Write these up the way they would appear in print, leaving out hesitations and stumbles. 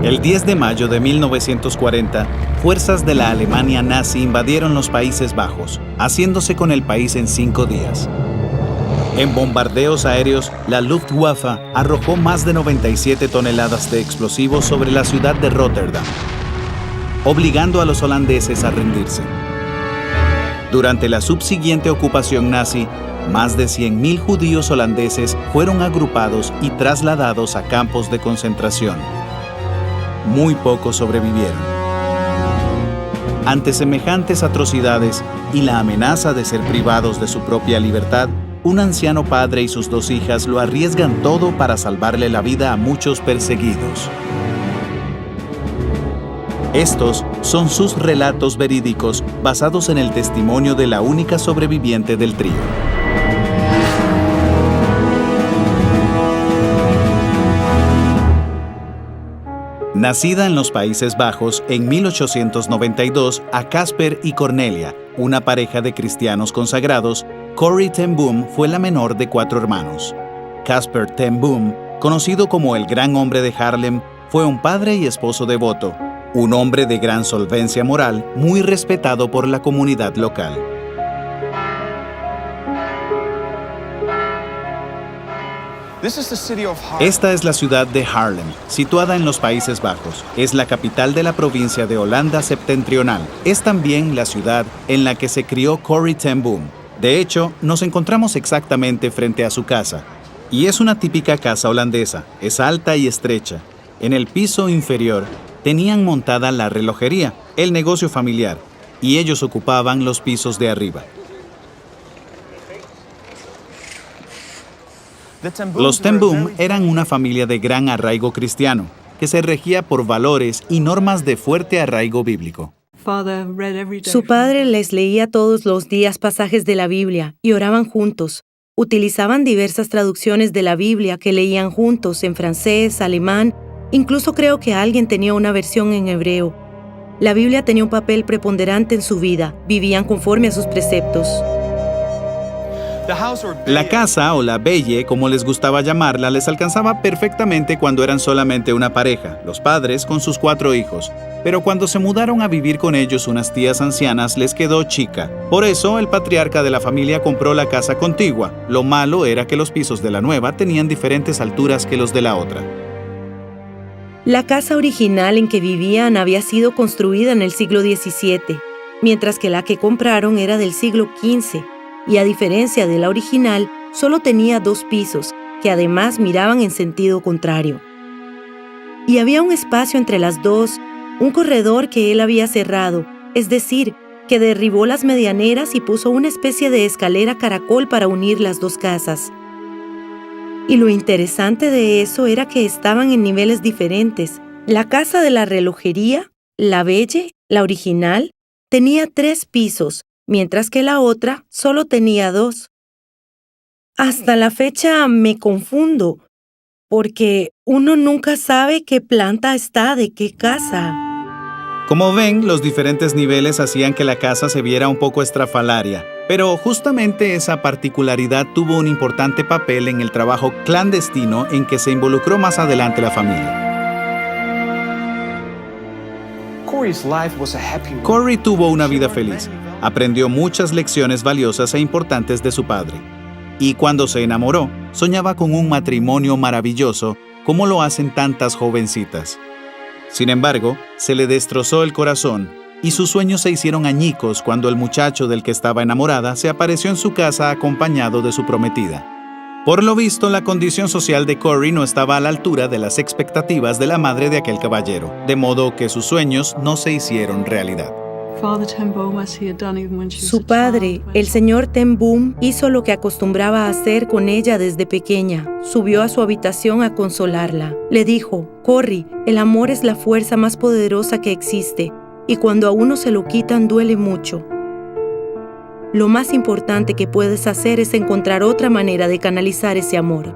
El 10 de mayo de 1940, fuerzas de la Alemania nazi invadieron los Países Bajos, haciéndose con el país en 5 días. En bombardeos aéreos, la Luftwaffe arrojó más de 97 toneladas de explosivos sobre la ciudad de Rotterdam, obligando a los holandeses a rendirse. Durante la subsiguiente ocupación nazi, más de 100.000 judíos holandeses fueron agrupados y trasladados a campos de concentración. Muy pocos sobrevivieron. Ante semejantes atrocidades y la amenaza de ser privados de su propia libertad, un anciano padre y sus 2 hijas lo arriesgan todo para salvarle la vida a muchos perseguidos. Estos son sus relatos verídicos basados en el testimonio de la única sobreviviente del trío. Nacida en los Países Bajos en 1892 a Casper y Cornelia, una pareja de cristianos consagrados, Corrie ten Boom fue la menor de 4 hermanos. Casper ten Boom, conocido como el Gran Hombre de Haarlem, fue un padre y esposo devoto, un hombre de gran solvencia moral, muy respetado por la comunidad local. Esta es la ciudad de Haarlem, situada en los Países Bajos. Es la capital de la provincia de Holanda Septentrional. Es también la ciudad en la que se crió Corrie ten Boom. De hecho, nos encontramos exactamente frente a su casa. Y es una típica casa holandesa. Es alta y estrecha. En el piso inferior tenían montada la relojería, el negocio familiar, y ellos ocupaban los pisos de arriba. Los ten Boom eran una familia de gran arraigo cristiano, que se regía por valores y normas de fuerte arraigo bíblico. Su padre les leía todos los días pasajes de la Biblia y oraban juntos. Utilizaban diversas traducciones de la Biblia que leían juntos en francés, alemán, incluso creo que alguien tenía una versión en hebreo. La Biblia tenía un papel preponderante en su vida, vivían conforme a sus preceptos. La casa, o la belle, como les gustaba llamarla, les alcanzaba perfectamente cuando eran solamente una pareja, los padres con sus 4 hijos. Pero cuando se mudaron a vivir con ellos unas tías ancianas, les quedó chica. Por eso, el patriarca de la familia compró la casa contigua. Lo malo era que los pisos de la nueva tenían diferentes alturas que los de la otra. La casa original en que vivían había sido construida en el siglo XVII, mientras que la que compraron era del siglo XV. Y a diferencia de la original, solo tenía 2 pisos, que además miraban en sentido contrario. Y había un espacio entre las dos, un corredor que él había cerrado, es decir, que derribó las medianeras y puso una especie de escalera caracol para unir las 2 casas. Y lo interesante de eso era que estaban en niveles diferentes. La casa de la relojería, la belle, la original, tenía 3 pisos, mientras que la otra solo tenía 2. Hasta la fecha me confundo, porque uno nunca sabe qué planta está de qué casa. Como ven, los diferentes niveles hacían que la casa se viera un poco estrafalaria, pero justamente esa particularidad tuvo un importante papel en el trabajo clandestino en que se involucró más adelante la familia. Corrie tuvo una vida feliz. Aprendió muchas lecciones valiosas e importantes de su padre. Y cuando se enamoró, soñaba con un matrimonio maravilloso, como lo hacen tantas jovencitas. Sin embargo, se le destrozó el corazón y sus sueños se hicieron añicos cuando el muchacho del que estaba enamorada se apareció en su casa acompañado de su prometida. Por lo visto, la condición social de Corrie no estaba a la altura de las expectativas de la madre de aquel caballero, de modo que sus sueños no se hicieron realidad. Su padre, el señor ten Boom, hizo lo que acostumbraba a hacer con ella desde pequeña. Subió a su habitación a consolarla. Le dijo: Corrie, el amor es la fuerza más poderosa que existe, y cuando a uno se lo quitan duele mucho. Lo más importante que puedes hacer es encontrar otra manera de canalizar ese amor.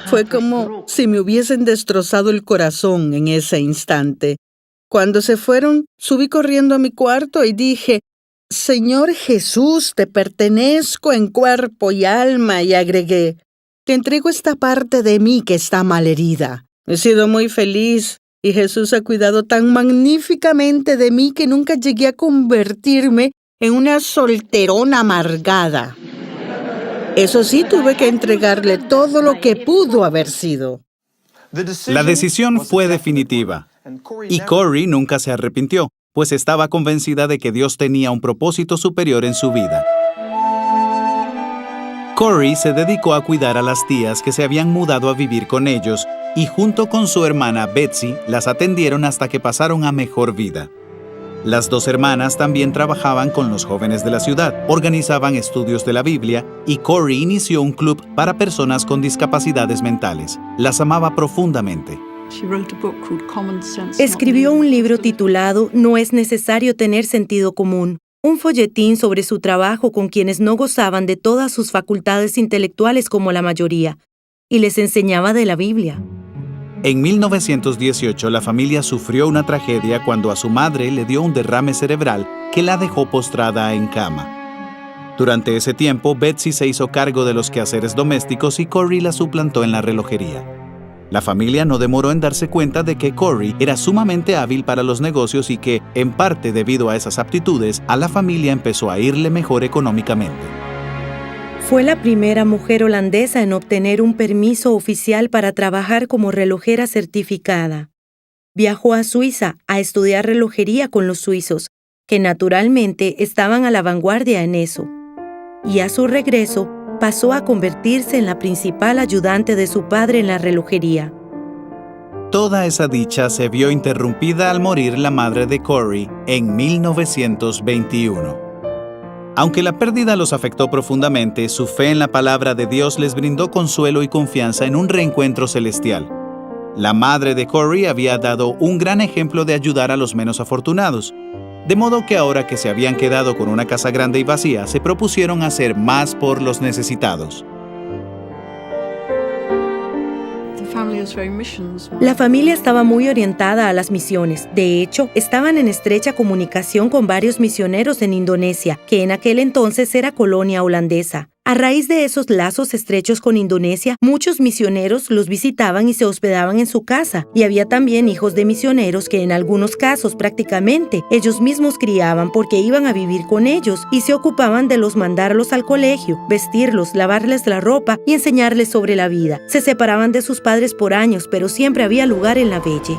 Fue como si me hubiesen destrozado el corazón en ese instante. Cuando se fueron, subí corriendo a mi cuarto y dije: Señor Jesús, te pertenezco en cuerpo y alma, y agregué: te entrego esta parte de mí que está malherida. He sido muy feliz y Jesús ha cuidado tan magníficamente de mí que nunca llegué a convertirme en una solterona amargada. Eso sí, tuve que entregarle todo lo que pudo haber sido. La decisión fue definitiva, y Corrie nunca se arrepintió, pues estaba convencida de que Dios tenía un propósito superior en su vida. Corrie se dedicó a cuidar a las tías que se habían mudado a vivir con ellos y junto con su hermana Betsy las atendieron hasta que pasaron a mejor vida. Las dos hermanas también trabajaban con los jóvenes de la ciudad, organizaban estudios de la Biblia y Corrie inició un club para personas con discapacidades mentales. Las amaba profundamente. Escribió un libro titulado No es necesario tener sentido común, un folletín sobre su trabajo con quienes no gozaban de todas sus facultades intelectuales como la mayoría, y les enseñaba de la Biblia. En 1918, la familia sufrió una tragedia cuando a su madre le dio un derrame cerebral que la dejó postrada en cama. Durante ese tiempo, Betsy se hizo cargo de los quehaceres domésticos y Corrie la suplantó en la relojería. La familia no demoró en darse cuenta de que Corrie era sumamente hábil para los negocios y que, en parte debido a esas aptitudes, a la familia empezó a irle mejor económicamente. Fue la primera mujer holandesa en obtener un permiso oficial para trabajar como relojera certificada. Viajó a Suiza a estudiar relojería con los suizos, que naturalmente estaban a la vanguardia en eso. Y a su regreso, pasó a convertirse en la principal ayudante de su padre en la relojería. Toda esa dicha se vio interrumpida al morir la madre de Corrie en 1921. Aunque la pérdida los afectó profundamente, su fe en la palabra de Dios les brindó consuelo y confianza en un reencuentro celestial. La madre de Corrie había dado un gran ejemplo de ayudar a los menos afortunados, de modo que ahora que se habían quedado con una casa grande y vacía, se propusieron hacer más por los necesitados. La familia estaba muy orientada a las misiones. De hecho, estaban en estrecha comunicación con varios misioneros en Indonesia, que en aquel entonces era colonia holandesa. A raíz de esos lazos estrechos con Indonesia, muchos misioneros los visitaban y se hospedaban en su casa, y había también hijos de misioneros que en algunos casos prácticamente ellos mismos criaban porque iban a vivir con ellos y se ocupaban de mandarlos al colegio, vestirlos, lavarles la ropa y enseñarles sobre la vida. Se separaban de sus padres por años, pero siempre había lugar en la Belle.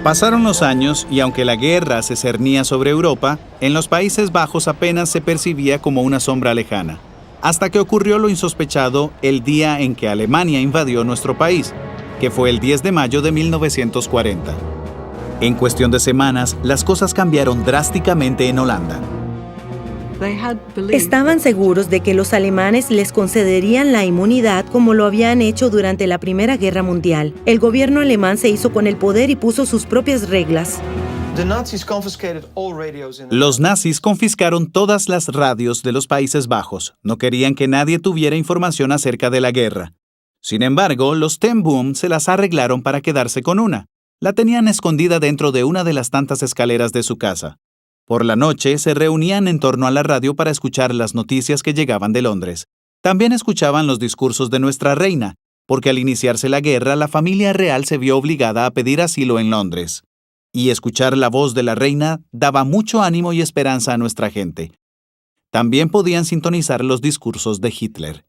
Pasaron los años y aunque la guerra se cernía sobre Europa, en los Países Bajos apenas se percibía como una sombra lejana, hasta que ocurrió lo insospechado el día en que Alemania invadió nuestro país, que fue el 10 de mayo de 1940. En cuestión de semanas, las cosas cambiaron drásticamente en Holanda. Estaban seguros de que los alemanes les concederían la inmunidad como lo habían hecho durante la Primera Guerra Mundial. El gobierno alemán se hizo con el poder y puso sus propias reglas. Los nazis confiscaron todas las radios de los Países Bajos. No querían que nadie tuviera información acerca de la guerra. Sin embargo, los Ten Boom se las arreglaron para quedarse con una. La tenían escondida dentro de una de las tantas escaleras de su casa. Por la noche se reunían en torno a la radio para escuchar las noticias que llegaban de Londres. También escuchaban los discursos de nuestra reina, porque al iniciarse la guerra la familia real se vio obligada a pedir asilo en Londres. Y escuchar la voz de la reina daba mucho ánimo y esperanza a nuestra gente. También podían sintonizar los discursos de Hitler.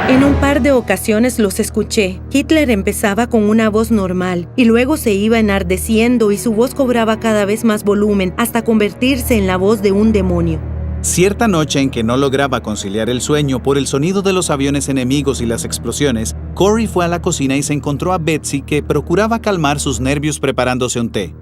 En un par de ocasiones los escuché. Hitler empezaba con una voz normal y luego se iba enardeciendo y su voz cobraba cada vez más volumen hasta convertirse en la voz de un demonio. Cierta noche en que no lograba conciliar el sueño por el sonido de los aviones enemigos y las explosiones, Corrie fue a la cocina y se encontró a Betsy que procuraba calmar sus nervios preparándose un té.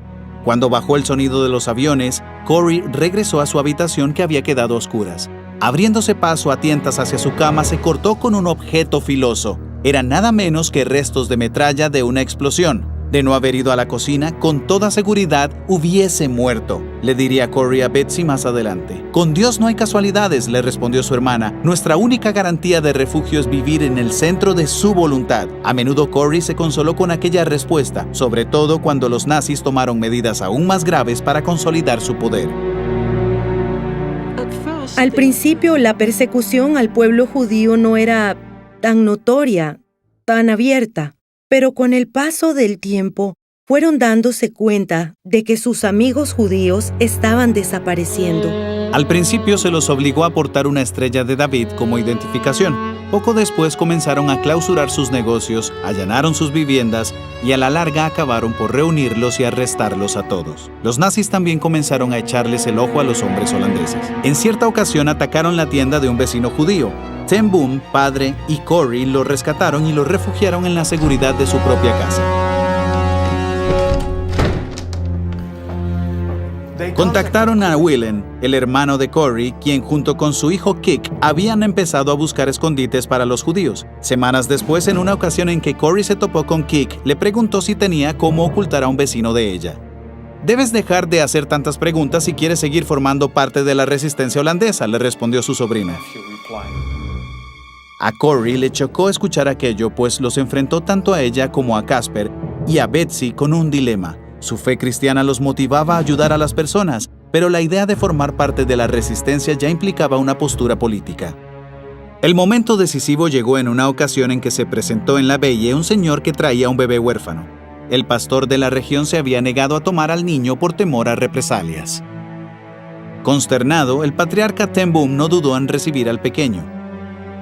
Cuando bajó el sonido de los aviones, Corrie regresó a su habitación que había quedado a oscuras. Abriéndose paso a tientas hacia su cama, se cortó con un objeto filoso. Eran nada menos que restos de metralla de una explosión. De no haber ido a la cocina, con toda seguridad hubiese muerto, le diría Corrie a Betsy más adelante. Con Dios no hay casualidades, le respondió su hermana. Nuestra única garantía de refugio es vivir en el centro de su voluntad. A menudo Corrie se consoló con aquella respuesta, sobre todo cuando los nazis tomaron medidas aún más graves para consolidar su poder. Al principio, la persecución al pueblo judío no era tan notoria, tan abierta, pero con el paso del tiempo, fueron dándose cuenta de que sus amigos judíos estaban desapareciendo. Al principio se los obligó a portar una estrella de David como identificación. Poco después comenzaron a clausurar sus negocios, allanaron sus viviendas y a la larga acabaron por reunirlos y arrestarlos a todos. Los nazis también comenzaron a echarles el ojo a los hombres holandeses. En cierta ocasión atacaron la tienda de un vecino judío. Ten Boom, padre y Corrie lo rescataron y lo refugiaron en la seguridad de su propia casa. Contactaron a Willem, el hermano de Corrie, quien junto con su hijo Kik habían empezado a buscar escondites para los judíos. Semanas después, en una ocasión en que Corrie se topó con Kik, le preguntó si tenía cómo ocultar a un vecino de ella. «Debes dejar de hacer tantas preguntas si quieres seguir formando parte de la resistencia holandesa», le respondió su sobrina. A Corrie le chocó escuchar aquello, pues los enfrentó tanto a ella como a Casper y a Betsy con un dilema. Su fe cristiana los motivaba a ayudar a las personas, pero la idea de formar parte de la resistencia ya implicaba una postura política. El momento decisivo llegó en una ocasión en que se presentó en la Belle un señor que traía un bebé huérfano. El pastor de la región se había negado a tomar al niño por temor a represalias. Consternado, el patriarca Ten Boom no dudó en recibir al pequeño.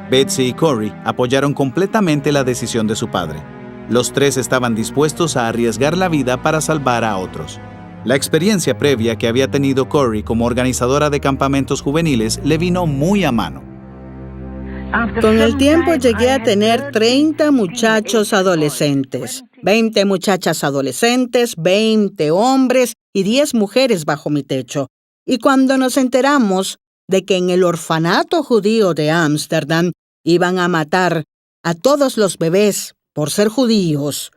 Betsy y Corrie apoyaron completamente la decisión de su padre. Los tres estaban dispuestos a arriesgar la vida para salvar a otros. La experiencia previa que había tenido Corrie como organizadora de campamentos juveniles le vino muy a mano. Con el tiempo llegué a tener 30 muchachos adolescentes, 20 muchachas adolescentes, 20 hombres y 10 mujeres bajo mi techo. Y cuando nos enteramos de que en el orfanato judío de Ámsterdam iban a matar a todos los bebés por ser judíos,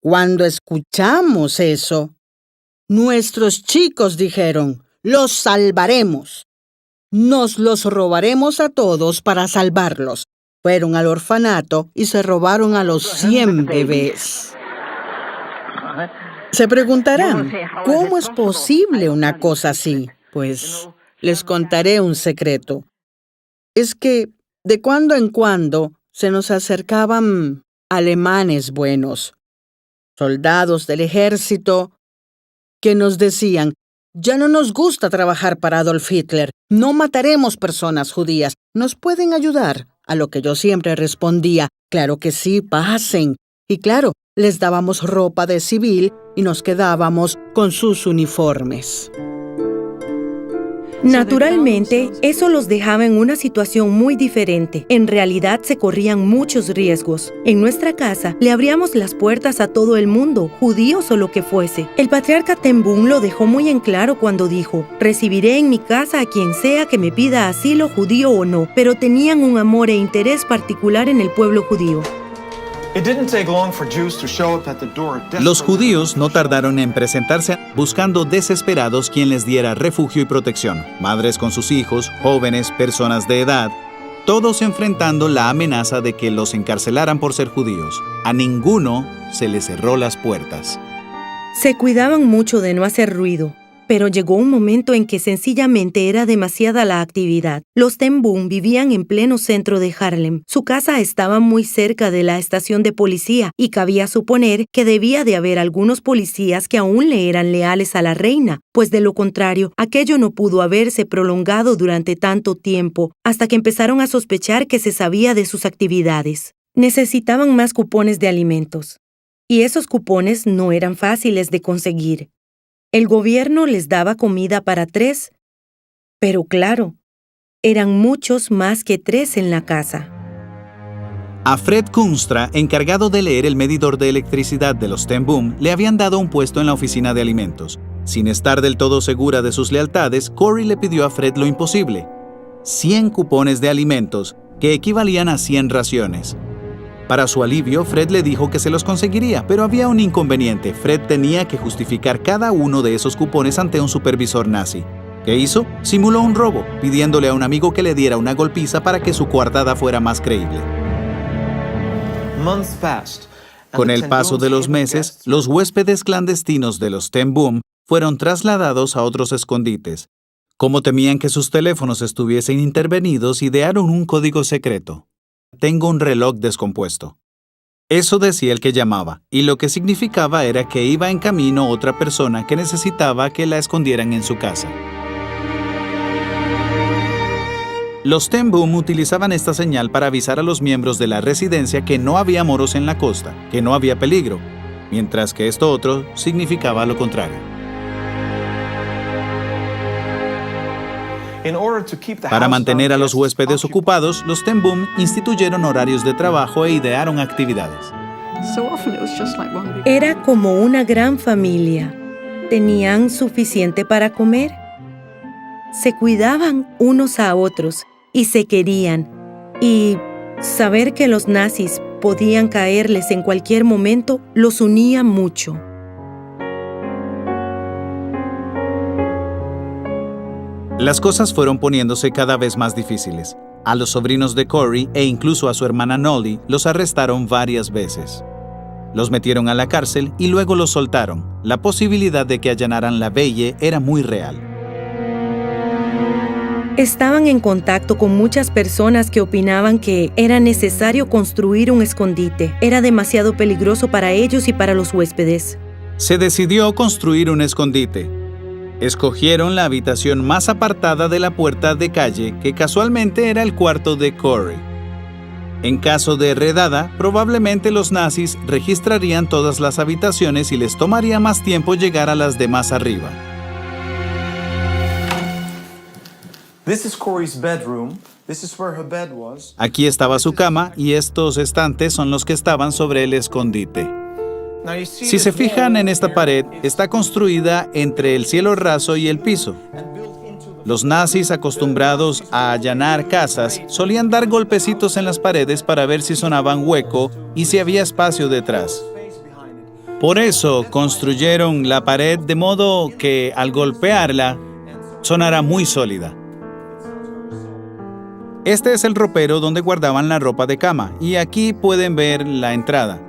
cuando escuchamos eso, nuestros chicos dijeron, los salvaremos. Nos los robaremos a todos para salvarlos. Fueron al orfanato y se robaron a los 100 bebés. Se preguntarán, ¿cómo es posible una cosa así? Pues les contaré un secreto. Es que de cuando en cuando se nos acercaban alemanes buenos, soldados del ejército, que nos decían, ya no nos gusta trabajar para Adolf Hitler, no mataremos personas judías, ¿nos pueden ayudar? A lo que yo siempre respondía, claro que sí, pasen. Y claro, les dábamos ropa de civil y nos quedábamos con sus uniformes. Naturalmente, eso los dejaba en una situación muy diferente. En realidad, se corrían muchos riesgos. En nuestra casa, le abríamos las puertas a todo el mundo, judíos o lo que fuese. El patriarca Ten Boom lo dejó muy en claro cuando dijo, recibiré en mi casa a quien sea que me pida asilo, judío o no, pero tenían un amor e interés particular en el pueblo judío. Los judíos no tardaron en presentarse buscando desesperados quien les diera refugio y protección. Madres con sus hijos, jóvenes, personas de edad, todos enfrentando la amenaza de que los encarcelaran por ser judíos. A ninguno se les cerró las puertas. Se cuidaban mucho de no hacer ruido, pero llegó un momento en que sencillamente era demasiada la actividad. Los Ten Boom vivían en pleno centro de Haarlem. Su casa estaba muy cerca de la estación de policía y cabía suponer que debía de haber algunos policías que aún le eran leales a la reina, pues de lo contrario, aquello no pudo haberse prolongado durante tanto tiempo, hasta que empezaron a sospechar que se sabía de sus actividades. Necesitaban más cupones de alimentos, y esos cupones no eran fáciles de conseguir. El gobierno les daba comida para 3, pero claro, eran muchos más que 3 en la casa. A Fred Kunstra, encargado de leer el medidor de electricidad de los Ten Boom, le habían dado un puesto en la oficina de alimentos. Sin estar del todo segura de sus lealtades, Corrie le pidió a Fred lo imposible: 100 cupones de alimentos, que equivalían a 100 raciones. Para su alivio, Fred le dijo que se los conseguiría, pero había un inconveniente. Fred tenía que justificar cada uno de esos cupones ante un supervisor nazi. ¿Qué hizo? Simuló un robo, pidiéndole a un amigo que le diera una golpiza para que su coartada fuera más creíble. Con el paso de los meses, los huéspedes clandestinos de los Ten Boom fueron trasladados a otros escondites. Como temían que sus teléfonos estuviesen intervenidos, idearon un código secreto. Tengo un reloj descompuesto. Eso decía el que llamaba, y lo que significaba era que iba en camino otra persona que necesitaba que la escondieran en su casa. Los Ten Boom utilizaban esta señal para avisar a los miembros de la residencia que no había moros en la costa, que no había peligro, mientras que esto otro significaba lo contrario. Para mantener a los huéspedes ocupados, los Ten Boom instituyeron horarios de trabajo e idearon actividades. Era como una gran familia. ¿Tenían suficiente para comer? Se cuidaban unos a otros y se querían. Y saber que los nazis podían caerles en cualquier momento los unía mucho. Las cosas fueron poniéndose cada vez más difíciles. A los sobrinos de Corey e incluso a su hermana Nolly los arrestaron varias veces. Los metieron a la cárcel y luego los soltaron. La posibilidad de que allanaran la Belle era muy real. Estaban en contacto con muchas personas que opinaban que era necesario construir un escondite. Era demasiado peligroso para ellos y para los huéspedes. Se decidió construir un escondite. Escogieron la habitación más apartada de la puerta de calle, que casualmente era el cuarto de Corey. En caso de redada, probablemente los nazis registrarían todas las habitaciones y les tomaría más tiempo llegar a las de más arriba. Aquí estaba su cama y estos estantes son los que estaban sobre el escondite. Si se fijan en esta pared, está construida entre el cielo raso y el piso. Los nazis, acostumbrados a allanar casas, solían dar golpecitos en las paredes para ver si sonaban hueco y si había espacio detrás. Por eso construyeron la pared de modo que al golpearla sonara muy sólida. Este es el ropero donde guardaban la ropa de cama y aquí pueden ver la entrada.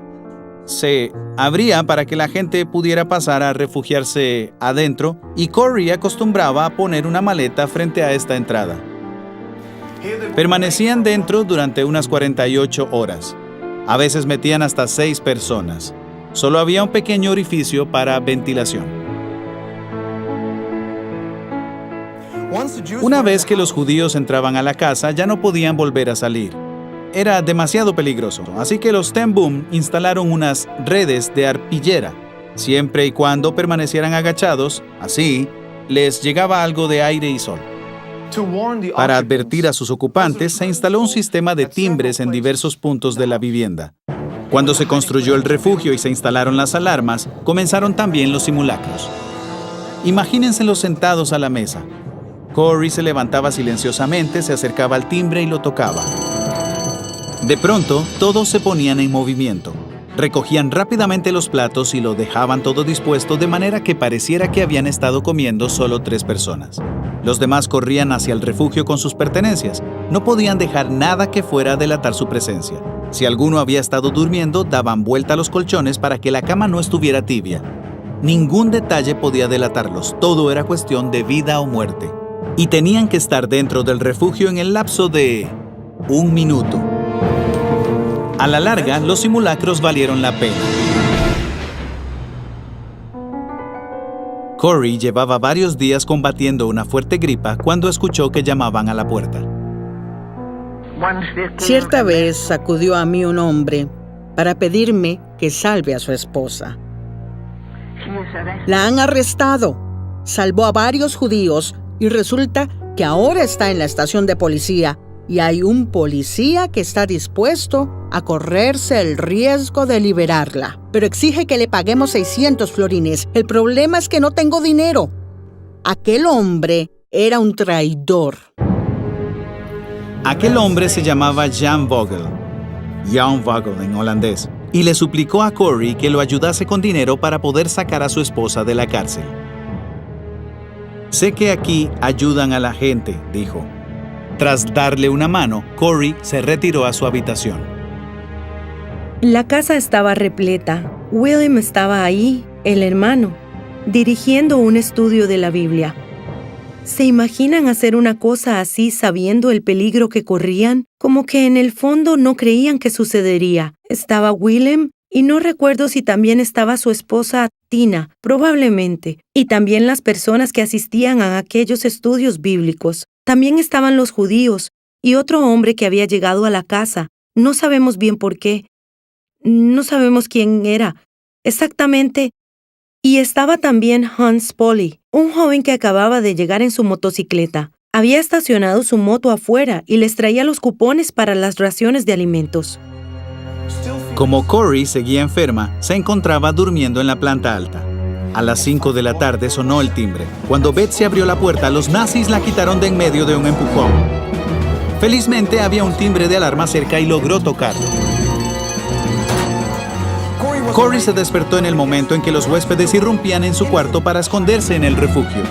Se abría para que la gente pudiera pasar a refugiarse adentro y Corey acostumbraba a poner una maleta frente a esta entrada. Permanecían dentro durante unas 48 horas. A veces metían hasta 6 personas. Solo había un pequeño orificio para ventilación. Una vez que los judíos entraban a la casa, ya no podían volver a salir. Era demasiado peligroso, así que los Ten Boom instalaron unas redes de arpillera. Siempre y cuando permanecieran agachados, así les llegaba algo de aire y sol. Para advertir a sus ocupantes, se instaló un sistema de timbres en diversos puntos de la vivienda. Cuando se construyó el refugio y se instalaron las alarmas, comenzaron también los simulacros. Imagínenselos sentados a la mesa. Corey se levantaba silenciosamente, se acercaba al timbre y lo tocaba. De pronto, todos se ponían en movimiento. Recogían rápidamente los platos y lo dejaban todo dispuesto de manera que pareciera que habían estado comiendo solo 3 personas. Los demás corrían hacia el refugio con sus pertenencias. No podían dejar nada que fuera a delatar su presencia. Si alguno había estado durmiendo, daban vuelta a los colchones para que la cama no estuviera tibia. Ningún detalle podía delatarlos. Todo era cuestión de vida o muerte. Y tenían que estar dentro del refugio en el lapso de 1 minuto. A la larga, los simulacros valieron la pena. Corey llevaba varios días combatiendo una fuerte gripa cuando escuchó que llamaban a la puerta. Cierta vez acudió a mí un hombre para pedirme que salve a su esposa. La han arrestado, salvó a varios judíos y resulta que ahora está en la estación de policía. Y hay un policía que está dispuesto a correrse el riesgo de liberarla. Pero exige que le paguemos 600 florines. El problema es que no tengo dinero. Aquel hombre era un traidor. Aquel hombre se llamaba Jan Vogel en holandés, y le suplicó a Corey que lo ayudase con dinero para poder sacar a su esposa de la cárcel. Sé que aquí ayudan a la gente, dijo. Tras darle una mano, Corey se retiró a su habitación. La casa estaba repleta. William estaba ahí, el hermano, dirigiendo un estudio de la Biblia. ¿Se imaginan hacer una cosa así sabiendo el peligro que corrían? Como que en el fondo no creían que sucedería. Estaba Willem y no recuerdo si también estaba su esposa Tina, probablemente, y también las personas que asistían a aquellos estudios bíblicos. También estaban los judíos y otro hombre que había llegado a la casa. No sabemos bien por qué. No sabemos quién era exactamente. Y estaba también Hans Polly, un joven que acababa de llegar en su motocicleta. Había estacionado su moto afuera y les traía los cupones para las raciones de alimentos. Como Corrie seguía enferma, se encontraba durmiendo en la planta alta. A las 5 de la tarde sonó el timbre. Cuando Betsy abrió la puerta, los nazis la quitaron de en medio de un empujón. Felizmente había un timbre de alarma cerca y logró tocarlo. Corrie se despertó en el momento en que los huéspedes irrumpían en su cuarto para esconderse en el refugio.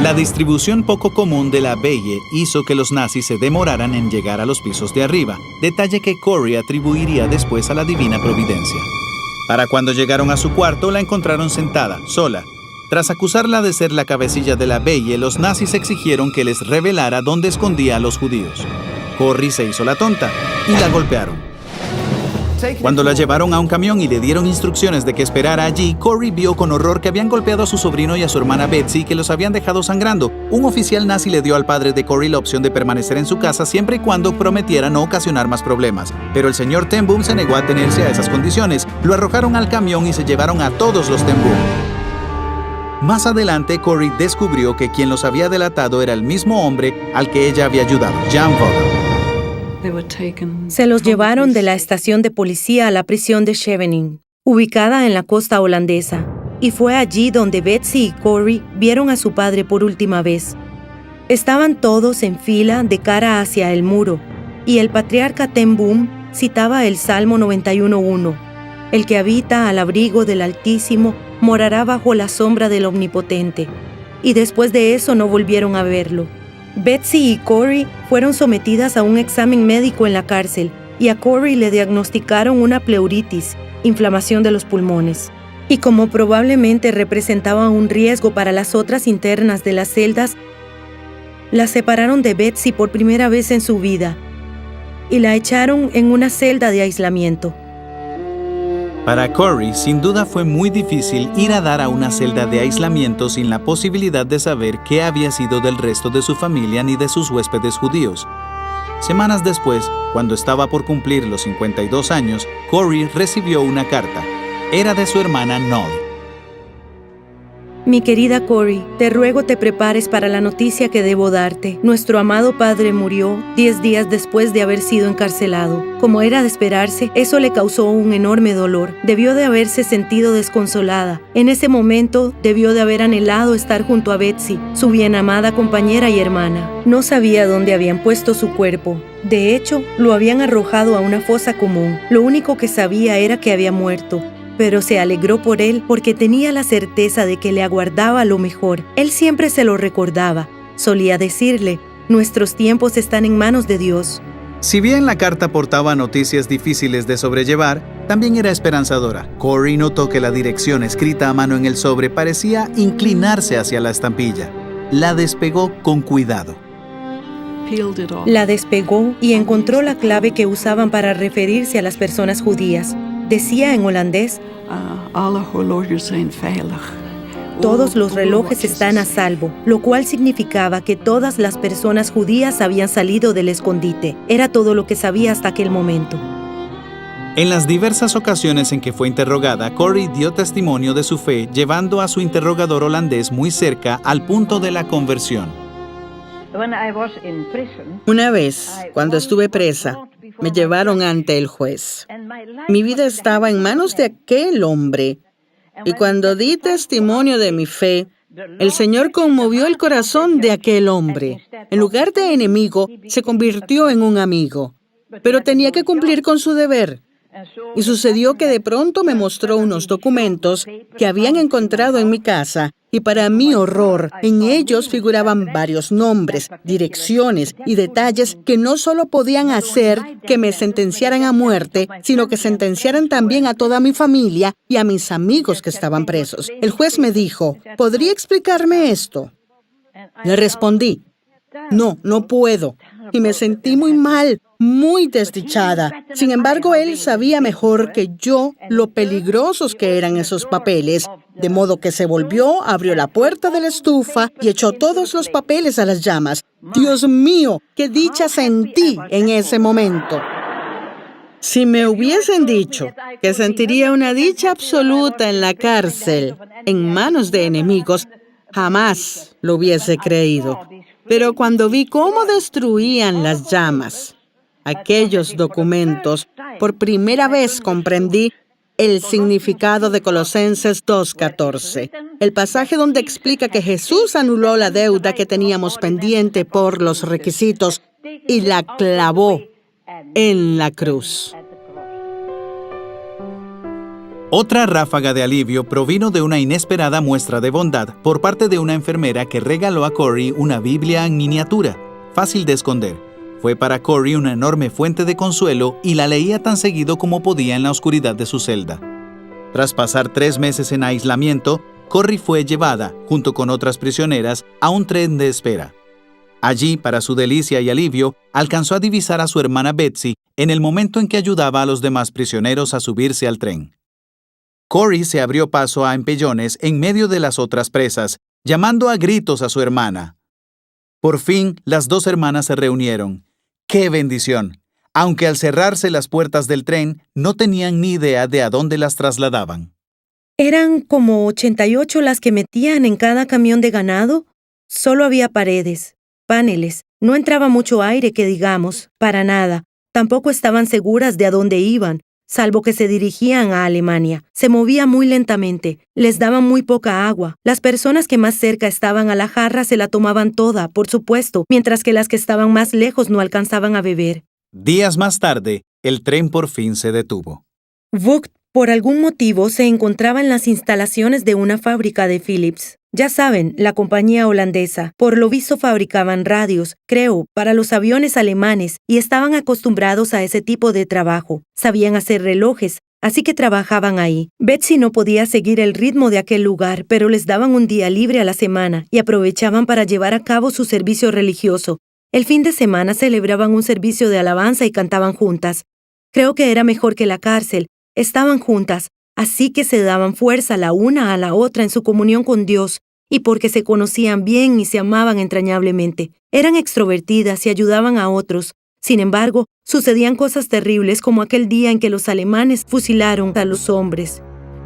La distribución poco común de la Belle hizo que los nazis se demoraran en llegar a los pisos de arriba, detalle que Corrie atribuiría después a la divina providencia. Para cuando llegaron a su cuarto, la encontraron sentada, sola. Tras acusarla de ser la cabecilla de la Belle, los nazis exigieron que les revelara dónde escondía a los judíos. Corrie se hizo la tonta y la golpearon. Cuando la llevaron a un camión y le dieron instrucciones de que esperara allí, Corrie vio con horror que habían golpeado a su sobrino y a su hermana Betsy y que los habían dejado sangrando. Un oficial nazi le dio al padre de Corrie la opción de permanecer en su casa siempre y cuando prometiera no ocasionar más problemas. Pero el señor Ten Boom se negó a atenerse a esas condiciones. Lo arrojaron al camión y se llevaron a todos los Ten Boom. Más adelante, Corrie descubrió que quien los había delatado era el mismo hombre al que ella había ayudado, Jan Vogel. Se los llevaron de la estación de policía a la prisión de Scheveningen, ubicada en la costa holandesa, y fue allí donde Betsy y Corrie vieron a su padre por última vez. Estaban todos en fila de cara hacia el muro, y el patriarca Ten Boom citaba el Salmo 91:1. El que habita al abrigo del Altísimo morará bajo la sombra del Omnipotente. Y después de eso no volvieron a verlo. Betsy y Corrie fueron sometidas a un examen médico en la cárcel y a Corrie le diagnosticaron una pleuritis, inflamación de los pulmones. Y como probablemente representaba un riesgo para las otras internas de las celdas, la separaron de Betsy por primera vez en su vida y la echaron en una celda de aislamiento. Para Corrie, sin duda fue muy difícil ir a dar a una celda de aislamiento sin la posibilidad de saber qué había sido del resto de su familia ni de sus huéspedes judíos. Semanas después, cuando estaba por cumplir los 52 años, Corrie recibió una carta. Era de su hermana Noel. Mi querida Corrie, te ruego te prepares para la noticia que debo darte. Nuestro amado padre murió 10 días después de haber sido encarcelado. Como era de esperarse, eso le causó un enorme dolor. Debió de haberse sentido desconsolada. En ese momento, debió de haber anhelado estar junto a Betsy, su bien amada compañera y hermana. No sabía dónde habían puesto su cuerpo. De hecho, lo habían arrojado a una fosa común. Lo único que sabía era que había muerto. Pero se alegró por él porque tenía la certeza de que le aguardaba lo mejor. Él siempre se lo recordaba. Solía decirle, nuestros tiempos están en manos de Dios. Si bien la carta portaba noticias difíciles de sobrellevar, también era esperanzadora. Corrie notó que la dirección escrita a mano en el sobre parecía inclinarse hacia la estampilla. La despegó con cuidado. La despegó y encontró la clave que usaban para referirse a las personas judías. Decía en holandés, todos los relojes están a salvo, lo cual significaba que todas las personas judías habían salido del escondite. Era todo lo que sabía hasta aquel momento. En las diversas ocasiones en que fue interrogada, Corrie dio testimonio de su fe, llevando a su interrogador holandés muy cerca al punto de la conversión. Una vez, cuando estuve presa, me llevaron ante el juez. Mi vida estaba en manos de aquel hombre. Y cuando di testimonio de mi fe, el Señor conmovió el corazón de aquel hombre. En lugar de enemigo, se convirtió en un amigo. Pero tenía que cumplir con su deber. Y sucedió que de pronto me mostró unos documentos que habían encontrado en mi casa. Y para mi horror, en ellos figuraban varios nombres, direcciones y detalles que no solo podían hacer que me sentenciaran a muerte, sino que sentenciaran también a toda mi familia y a mis amigos que estaban presos. El juez me dijo, ¿podría explicarme esto? Le respondí, no puedo. Y me sentí muy mal, muy desdichada. Sin embargo, él sabía mejor que yo lo peligrosos que eran esos papeles, de modo que se volvió, abrió la puerta de la estufa y echó todos los papeles a las llamas. Dios mío, qué dicha sentí en ese momento. Si me hubiesen dicho que sentiría una dicha absoluta en la cárcel, en manos de enemigos, jamás lo hubiese creído. Pero cuando vi cómo destruían las llamas aquellos documentos, por primera vez comprendí el significado de Colosenses 2:14, el pasaje donde explica que Jesús anuló la deuda que teníamos pendiente por los requisitos y la clavó en la cruz. Otra ráfaga de alivio provino de una inesperada muestra de bondad por parte de una enfermera que regaló a Corey una Biblia en miniatura, fácil de esconder. Fue para Corey una enorme fuente de consuelo y la leía tan seguido como podía en la oscuridad de su celda. Tras pasar 3 meses en aislamiento, Corey fue llevada, junto con otras prisioneras, a un tren de espera. Allí, para su delicia y alivio, alcanzó a divisar a su hermana Betsy en el momento en que ayudaba a los demás prisioneros a subirse al tren. Corey se abrió paso a empellones en medio de las otras presas, llamando a gritos a su hermana. Por fin, las 2 hermanas se reunieron. ¡Qué bendición! Aunque al cerrarse las puertas del tren, no tenían ni idea de a dónde las trasladaban. Eran como 88 las que metían en cada camión de ganado. Solo había paredes, paneles. No entraba mucho aire, que digamos, para nada. Tampoco estaban seguras de a dónde iban, salvo que se dirigían a Alemania. Se movía muy lentamente, les daban muy poca agua. Las personas que más cerca estaban a la jarra se la tomaban toda, por supuesto, mientras que las que estaban más lejos no alcanzaban a beber. Días más tarde, el tren por fin se detuvo. Vogt, por algún motivo, se encontraba en las instalaciones de una fábrica de Philips. Ya saben, la compañía holandesa. Por lo visto fabricaban radios, creo, para los aviones alemanes y estaban acostumbrados a ese tipo de trabajo. Sabían hacer relojes, así que trabajaban ahí. Betsy no podía seguir el ritmo de aquel lugar, pero les daban un día libre a la semana y aprovechaban para llevar a cabo su servicio religioso. El fin de semana celebraban un servicio de alabanza y cantaban juntas. Creo que era mejor que la cárcel. Estaban juntas, así que se daban fuerza la una a la otra en su comunión con Dios, y porque se conocían bien y se amaban entrañablemente. Eran extrovertidas y ayudaban a otros. Sin embargo, sucedían cosas terribles como aquel día en que los alemanes fusilaron a los hombres.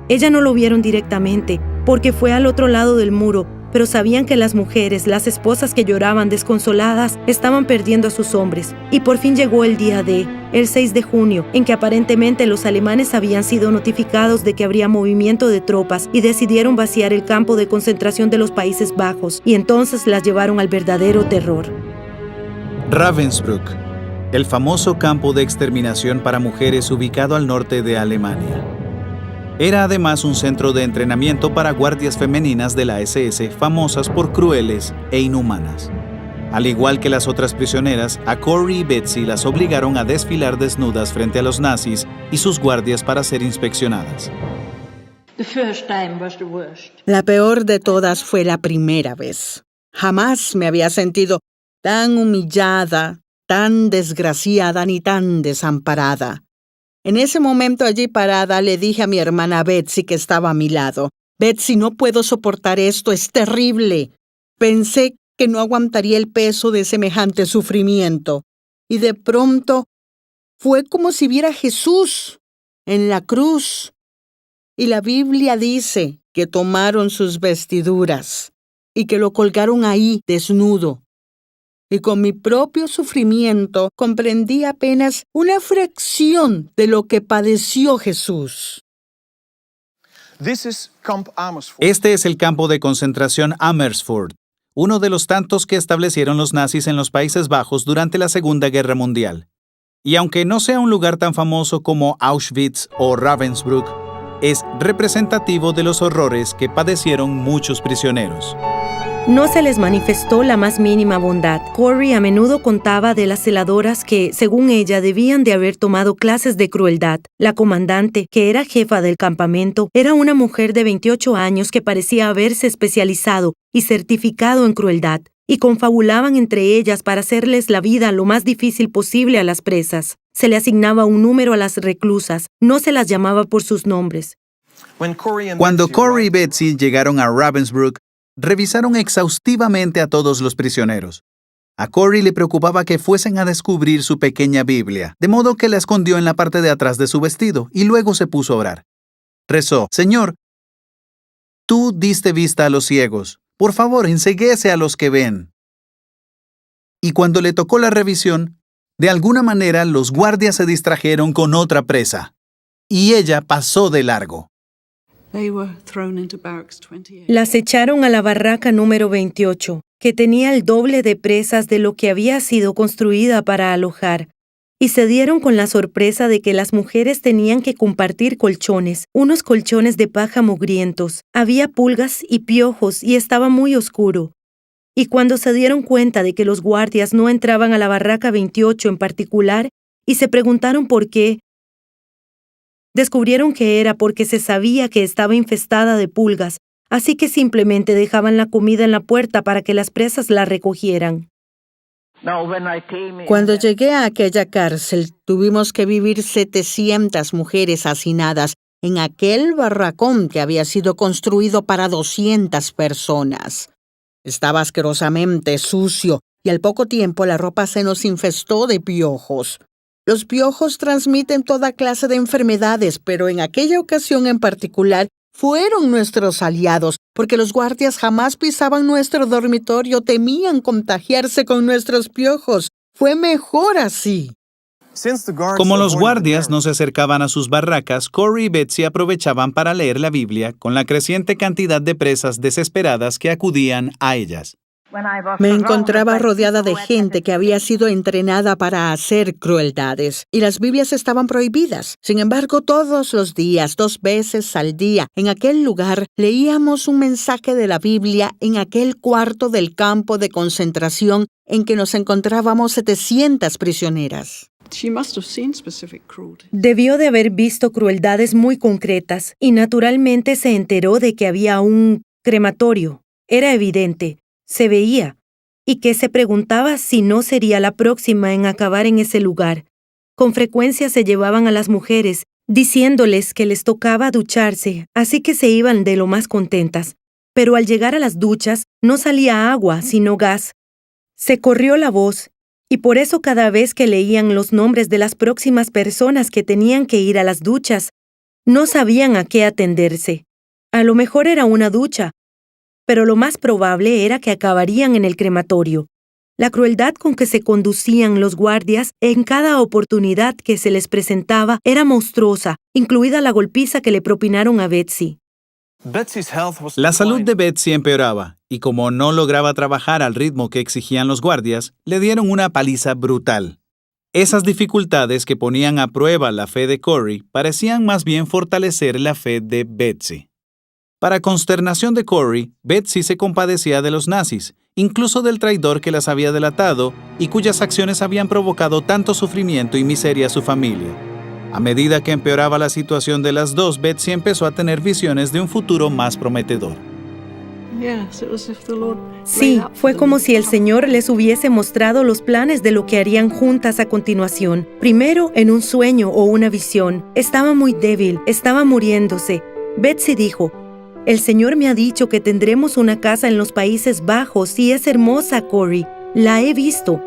Ella no lo vieron directamente, porque fue al otro lado del muro, pero sabían que las mujeres, las esposas que lloraban desconsoladas, estaban perdiendo a sus hombres. Y por fin llegó el día el 6 de junio, en que aparentemente los alemanes habían sido notificados de que habría movimiento de tropas y decidieron vaciar el campo de concentración de los Países Bajos, y entonces las llevaron al verdadero terror. Ravensbrück, el famoso campo de exterminación para mujeres ubicado al norte de Alemania. Era además un centro de entrenamiento para guardias femeninas de la SS famosas por crueles e inhumanas. Al igual que las otras prisioneras, a Corey y Betsy las obligaron a desfilar desnudas frente a los nazis y sus guardias para ser inspeccionadas. La peor de todas fue la primera vez. Jamás me había sentido tan humillada, tan desgraciada ni tan desamparada. En ese momento allí parada le dije a mi hermana Betsy que estaba a mi lado: «Betsy, no puedo soportar esto, es terrible». Pensé que no aguantaría el peso de semejante sufrimiento. Y de pronto fue como si viera a Jesús en la cruz. Y la Biblia dice que tomaron sus vestiduras y que lo colgaron ahí desnudo. Y con mi propio sufrimiento comprendí apenas una fracción de lo que padeció Jesús. Este es el campo de concentración Amersfoort, uno de los tantos que establecieron los nazis en los Países Bajos durante la Segunda Guerra Mundial. Y aunque no sea un lugar tan famoso como Auschwitz o Ravensbrück, es representativo de los horrores que padecieron muchos prisioneros. No se les manifestó la más mínima bondad. Corey a menudo contaba de las celadoras que, según ella, debían de haber tomado clases de crueldad. La comandante, que era jefa del campamento, era una mujer de 28 años que parecía haberse especializado y certificado en crueldad. y confabulaban entre ellas para hacerles la vida lo más difícil posible a las presas. Se le asignaba un número a las reclusas, no se las llamaba por sus nombres. Cuando Corey y Betsy llegaron a Ravensbrück, revisaron exhaustivamente a todos los prisioneros. A Corey le preocupaba que fuesen a descubrir su pequeña Biblia, de modo que la escondió en la parte de atrás de su vestido y luego se puso a orar. Rezó: «Señor, tú diste vista a los ciegos. Por favor, enceguece a los que ven». Y cuando le tocó la revisión, de alguna manera los guardias se distrajeron con otra presa, y ella pasó de largo. Las echaron a la barraca número 28, que tenía el doble de presas de lo que había sido construida para alojar, y se dieron con la sorpresa de que las mujeres tenían que compartir colchones, unos colchones de paja mugrientos. Había pulgas y piojos y estaba muy oscuro. Y cuando se dieron cuenta de que los guardias no entraban a la barraca 28 en particular y se preguntaron por qué, descubrieron que era porque se sabía que estaba infestada de pulgas, así que simplemente dejaban la comida en la puerta para que las presas la recogieran. Cuando llegué a aquella cárcel, tuvimos que vivir 700 mujeres hacinadas en aquel barracón que había sido construido para 200 personas. Estaba asquerosamente sucio y al poco tiempo la ropa se nos infestó de piojos. Los piojos transmiten toda clase de enfermedades, pero en aquella ocasión en particular fueron nuestros aliados, porque los guardias jamás pisaban nuestro dormitorio, temían contagiarse con nuestros piojos. Fue mejor así. Como los guardias no se acercaban a sus barracas, Corey y Betsy aprovechaban para leer la Biblia con la creciente cantidad de presas desesperadas que acudían a ellas. Me encontraba rodeada de gente que había sido entrenada para hacer crueldades, y las Biblias estaban prohibidas. Sin embargo, todos los días, 2 veces al día, en aquel lugar, leíamos un mensaje de la Biblia en aquel cuarto del campo de concentración en que nos encontrábamos 700 prisioneras. Debió de haber visto crueldades muy concretas y naturalmente se enteró de que había un crematorio. Era evidente. Se veía, y que se preguntaba si no sería la próxima en acabar en ese lugar. Con frecuencia se llevaban a las mujeres, diciéndoles que les tocaba ducharse, así que se iban de lo más contentas. Pero al llegar a las duchas, no salía agua, sino gas. Se corrió la voz, y por eso cada vez que leían los nombres de las próximas personas que tenían que ir a las duchas, no sabían a qué atenderse. A lo mejor era una ducha, pero lo más probable era que acabarían en el crematorio. La crueldad con que se conducían los guardias en cada oportunidad que se les presentaba era monstruosa, incluida la golpiza que le propinaron a Betsy. La salud de Betsy empeoraba, y como no lograba trabajar al ritmo que exigían los guardias, le dieron una paliza brutal. Esas dificultades que ponían a prueba la fe de Corey parecían más bien fortalecer la fe de Betsy. Para consternación de Corey, Betsy se compadecía de los nazis, incluso del traidor que las había delatado y cuyas acciones habían provocado tanto sufrimiento y miseria a su familia. A medida que empeoraba la situación de las dos, Betsy empezó a tener visiones de un futuro más prometedor. Sí, fue como si el Señor les hubiese mostrado los planes de lo que harían juntas a continuación. Primero, en un sueño o una visión. Estaba muy débil, estaba muriéndose. Betsy dijo: «El Señor me ha dicho que tendremos una casa en los Países Bajos y es hermosa, Corey. La he visto.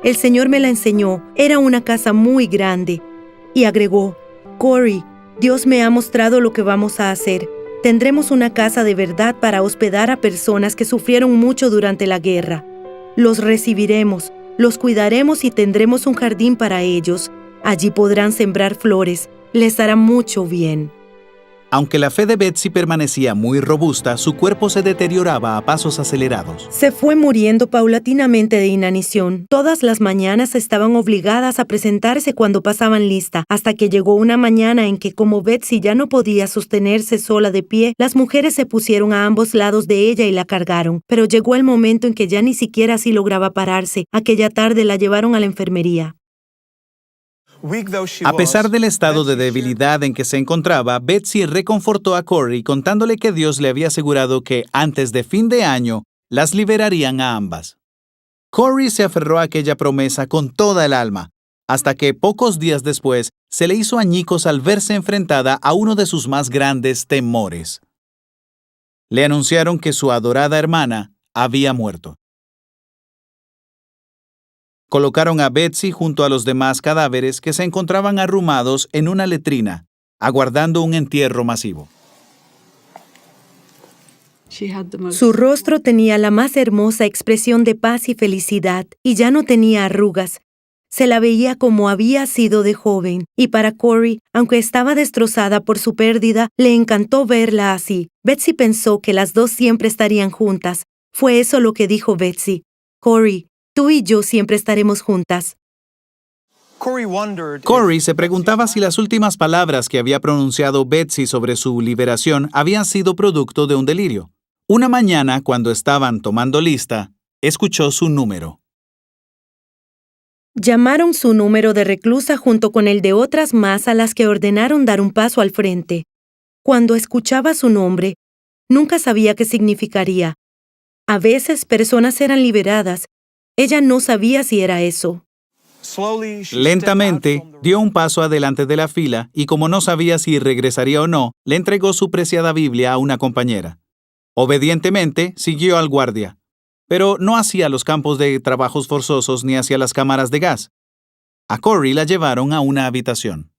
El Señor me la enseñó. Era una casa muy grande». Y agregó: «Corey, Dios me ha mostrado lo que vamos a hacer. Tendremos una casa de verdad para hospedar a personas que sufrieron mucho durante la guerra. Los recibiremos, los cuidaremos y tendremos un jardín para ellos. Allí podrán sembrar flores. Les hará mucho bien». Aunque la fe de Betsy permanecía muy robusta, su cuerpo se deterioraba a pasos acelerados. Se fue muriendo paulatinamente de inanición. Todas las mañanas estaban obligadas a presentarse cuando pasaban lista, hasta que llegó una mañana en que, como Betsy ya no podía sostenerse sola de pie, las mujeres se pusieron a ambos lados de ella y la cargaron. Pero llegó el momento en que ya ni siquiera así lograba pararse. Aquella tarde la llevaron a la enfermería. A pesar del estado de debilidad en que se encontraba, Betsy reconfortó a Corey contándole que Dios le había asegurado que, antes de fin de año, las liberarían a ambas. Corrie se aferró a aquella promesa con toda el alma, hasta que pocos días después se le hizo añicos al verse enfrentada a uno de sus más grandes temores. Le anunciaron que su adorada hermana había muerto. Colocaron a Betsy junto a los demás cadáveres que se encontraban arrumados en una letrina, aguardando un entierro masivo. Su rostro tenía la más hermosa expresión de paz y felicidad, y ya no tenía arrugas. Se la veía como había sido de joven, y para Corrie, aunque estaba destrozada por su pérdida, le encantó verla así. Betsy pensó que las dos siempre estarían juntas. Fue eso lo que dijo Betsy. Corrie, tú y yo siempre estaremos juntas. Corrie se preguntaba si las últimas palabras que había pronunciado Betsy sobre su liberación habían sido producto de un delirio. Una mañana, cuando estaban tomando lista, escuchó su número. Llamaron su número de reclusa junto con el de otras más a las que ordenaron dar un paso al frente. Cuando escuchaba su nombre, nunca sabía qué significaría. A veces personas eran liberadas. Ella no sabía si era eso. Lentamente, dio un paso adelante de la fila y como no sabía si regresaría o no, le entregó su preciada Biblia a una compañera. Obedientemente, siguió al guardia, pero no hacia los campos de trabajos forzosos ni hacia las cámaras de gas. A Corrie la llevaron a una habitación,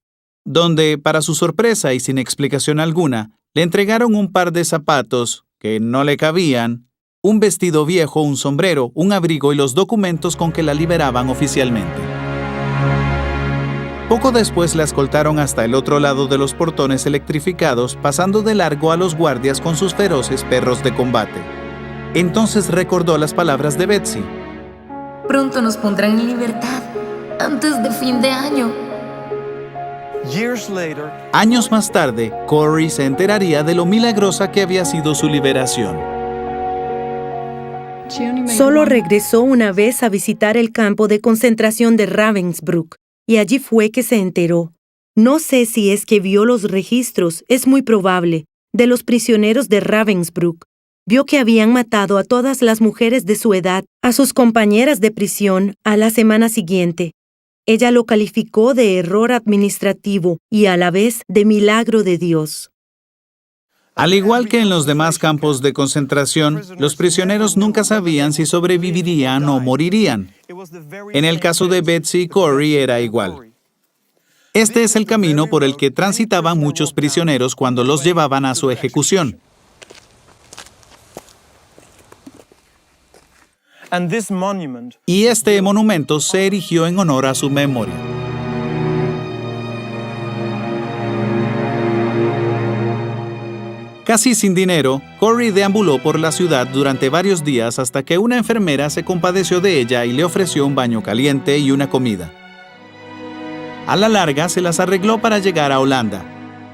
donde, para su sorpresa y sin explicación alguna, le entregaron un par de zapatos que no le cabían, un vestido viejo, un sombrero, un abrigo y los documentos con que la liberaban oficialmente. Poco después la escoltaron hasta el otro lado de los portones electrificados, pasando de largo a los guardias con sus feroces perros de combate. Entonces recordó las palabras de Betsy. Pronto nos pondrán en libertad, antes de fin de año. Años más tarde, Corrie se enteraría de lo milagrosa que había sido su liberación. Solo regresó una vez a visitar el campo de concentración de Ravensbrück, y allí fue que se enteró. No sé si es que vio los registros, es muy probable, de los prisioneros de Ravensbrück. Vio que habían matado a todas las mujeres de su edad, a sus compañeras de prisión, a la semana siguiente. Ella lo calificó de error administrativo y a la vez de milagro de Dios. Al igual que en los demás campos de concentración, los prisioneros nunca sabían si sobrevivirían o morirían. En el caso de Betsy y Corrie era igual. Este es el camino por el que transitaban muchos prisioneros cuando los llevaban a su ejecución. Y este monumento se erigió en honor a su memoria. Casi sin dinero, Corrie deambuló por la ciudad durante varios días hasta que una enfermera se compadeció de ella y le ofreció un baño caliente y una comida. A la larga se las arregló para llegar a Holanda,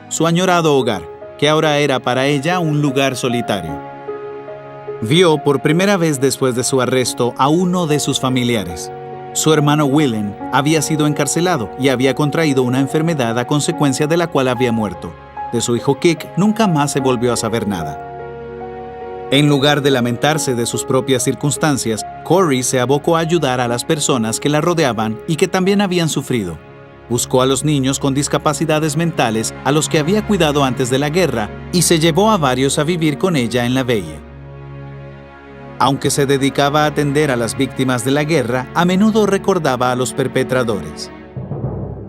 su añorado hogar, que ahora era para ella un lugar solitario. Vio por primera vez después de su arresto a uno de sus familiares. Su hermano Willem había sido encarcelado y había contraído una enfermedad a consecuencia de la cual había muerto. De su hijo Kik nunca más se volvió a saber nada. En lugar de lamentarse de sus propias circunstancias, Corrie se abocó a ayudar a las personas que la rodeaban y que también habían sufrido. Buscó a los niños con discapacidades mentales a los que había cuidado antes de la guerra y se llevó a varios a vivir con ella en la Veille. Aunque se dedicaba a atender a las víctimas de la guerra, a menudo recordaba a los perpetradores.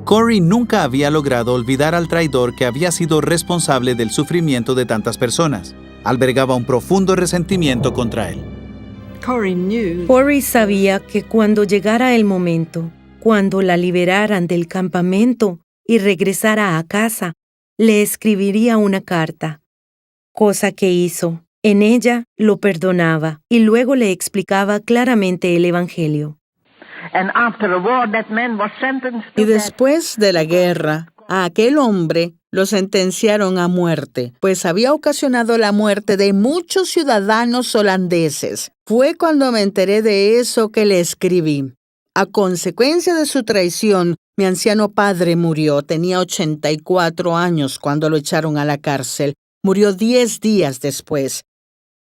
Corrie nunca había logrado olvidar al traidor que había sido responsable del sufrimiento de tantas personas. Albergaba un profundo resentimiento contra él. Corrie sabía que cuando llegara el momento, cuando la liberaran del campamento y regresara a casa, le escribiría una carta. Cosa que hizo. En ella lo perdonaba y luego le explicaba claramente el Evangelio. Y después de la guerra, a aquel hombre lo sentenciaron a muerte, pues había ocasionado la muerte de muchos ciudadanos holandeses. Fue cuando me enteré de eso que le escribí. A consecuencia de su traición, mi anciano padre murió. Tenía 84 años cuando lo echaron a la cárcel. Murió 10 días después.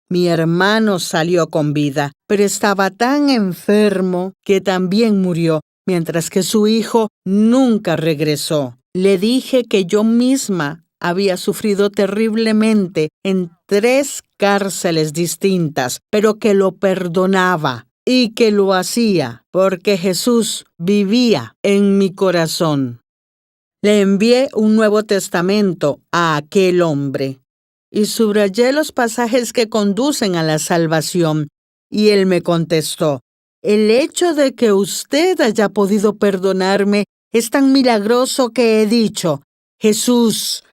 Mi hermano salió con vida, pero estaba tan enfermo que también murió, mientras que su hijo nunca regresó. Le dije que yo misma había sufrido terriblemente en 3 cárceles distintas, pero que lo perdonaba y que lo hacía porque Jesús vivía en mi corazón. Le envié un Nuevo Testamento a aquel hombre y subrayé los pasajes que conducen a la salvación, y él me contestó: el hecho de que usted haya podido perdonarme es tan milagroso que he dicho: Jesús,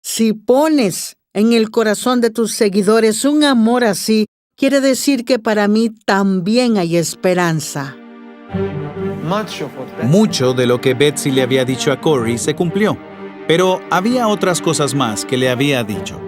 si pones en el corazón de tus seguidores un amor así, quiere decir que para mí también hay esperanza. Mucho de lo que Betsy le había dicho a Corey se cumplió, pero había otras cosas más que le había dicho.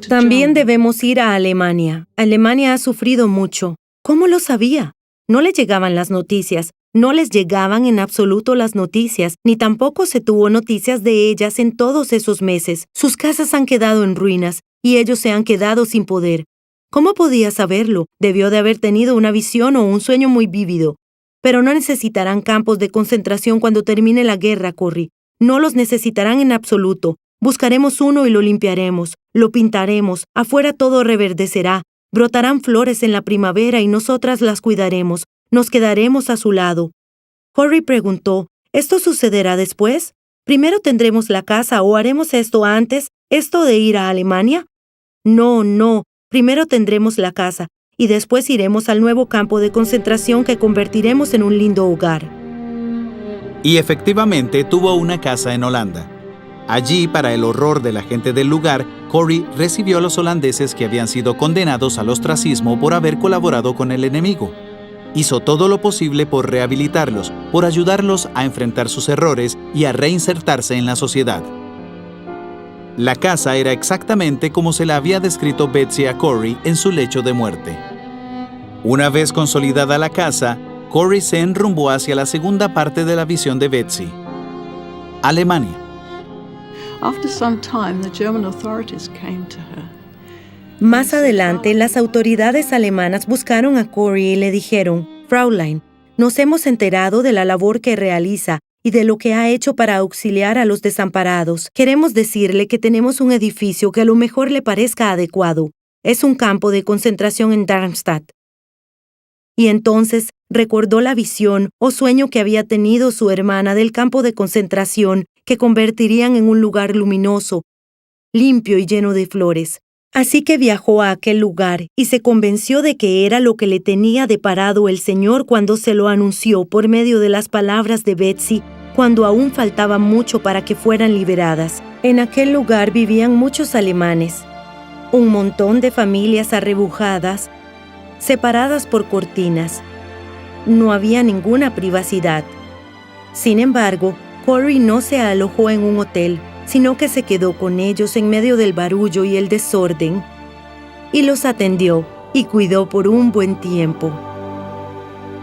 También debemos ir a Alemania. Alemania ha sufrido mucho. ¿Cómo lo sabía? No le llegaban las noticias. No les llegaban en absoluto las noticias, ni tampoco se tuvo noticias de ellas en todos esos meses. Sus casas han quedado en ruinas y ellos se han quedado sin poder. ¿Cómo podía saberlo? Debió de haber tenido una visión o un sueño muy vívido. Pero no necesitarán campos de concentración cuando termine la guerra, Corey. No los necesitarán en absoluto. Buscaremos uno y lo limpiaremos, lo pintaremos, afuera todo reverdecerá, brotarán flores en la primavera y nosotras las cuidaremos, nos quedaremos a su lado. Corey preguntó: ¿esto sucederá después? ¿Primero tendremos la casa o haremos esto antes, esto de ir a Alemania? No, primero tendremos la casa y después iremos al nuevo campo de concentración que convertiremos en un lindo hogar. Y efectivamente tuvo una casa en Holanda. Allí, para el horror de la gente del lugar, Corey recibió a los holandeses que habían sido condenados al ostracismo por haber colaborado con el enemigo. Hizo todo lo posible por rehabilitarlos, por ayudarlos a enfrentar sus errores y a reinsertarse en la sociedad. La casa era exactamente como se la había descrito Betsy a Corey en su lecho de muerte. Una vez consolidada la casa, Corey se enrumbó hacia la segunda parte de la visión de Betsy: Alemania. Más adelante, las autoridades alemanas buscaron a Corey y le dijeron: Fraulein, nos hemos enterado de la labor que realiza y de lo que ha hecho para auxiliar a los desamparados. Queremos decirle que tenemos un edificio que a lo mejor le parezca adecuado. Es un campo de concentración en Darmstadt. Y entonces recordó la visión o sueño que había tenido su hermana del campo de concentración que convertirían en un lugar luminoso, limpio y lleno de flores. Así que viajó a aquel lugar y se convenció de que era lo que le tenía deparado el Señor cuando se lo anunció por medio de las palabras de Betsy, cuando aún faltaba mucho para que fueran liberadas. En aquel lugar vivían muchos alemanes, un montón de familias arrebujadas, separadas por cortinas. No había ninguna privacidad. Sin embargo, Corey no se alojó en un hotel, sino que se quedó con ellos en medio del barullo y el desorden, y los atendió y cuidó por un buen tiempo.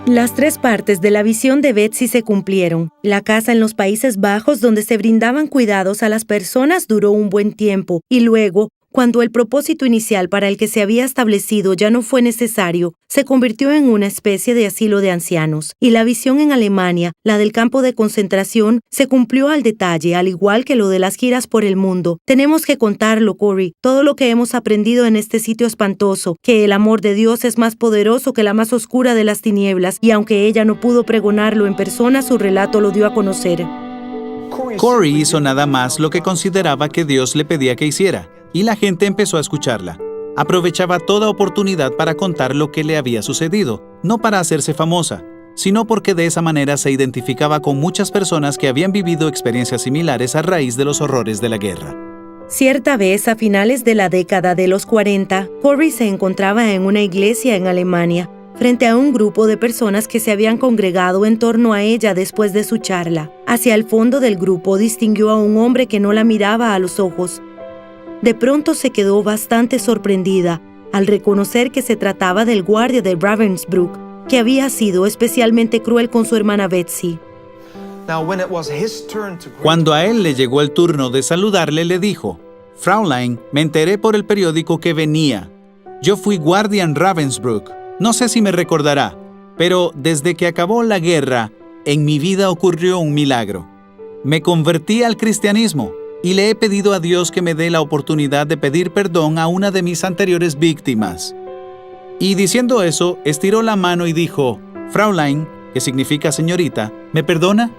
Las 3 partes de la visión de Betsy se cumplieron. La casa en los Países Bajos, donde se brindaban cuidados a las personas, duró un buen tiempo, y luego, cuando el propósito inicial para el que se había establecido ya no fue necesario, se convirtió en una especie de asilo de ancianos. Y la visión en Alemania, la del campo de concentración, se cumplió al detalle, al igual que lo de las giras por el mundo. Tenemos que contarlo, Corey, todo lo que hemos aprendido en este sitio espantoso, que el amor de Dios es más poderoso que la más oscura de las tinieblas, y aunque ella no pudo pregonarlo en persona, su relato lo dio a conocer. Corey hizo nada más lo que consideraba que Dios le pedía que hiciera, y la gente empezó a escucharla. Aprovechaba toda oportunidad para contar lo que le había sucedido, no para hacerse famosa, sino porque de esa manera se identificaba con muchas personas que habían vivido experiencias similares a raíz de los horrores de la guerra. Cierta vez, a finales de la década de los 40, Corey se encontraba en una iglesia en Alemania, frente a un grupo de personas que se habían congregado en torno a ella después de su charla. Hacia el fondo del grupo distinguió a un hombre que no la miraba a los ojos. De pronto se quedó bastante sorprendida al reconocer que se trataba del guardia de Ravensbrück, que había sido especialmente cruel con su hermana Betsy. Cuando a él le llegó el turno de saludarle, le dijo: Fraulein, me enteré por el periódico que venía. Yo fui guardia en Ravensbrück. No sé si me recordará, pero desde que acabó la guerra, en mi vida ocurrió un milagro. Me convertí al cristianismo y le he pedido a Dios que me dé la oportunidad de pedir perdón a una de mis anteriores víctimas. Y diciendo eso, estiró la mano y dijo, Fraulein, que significa señorita, ¿me perdona?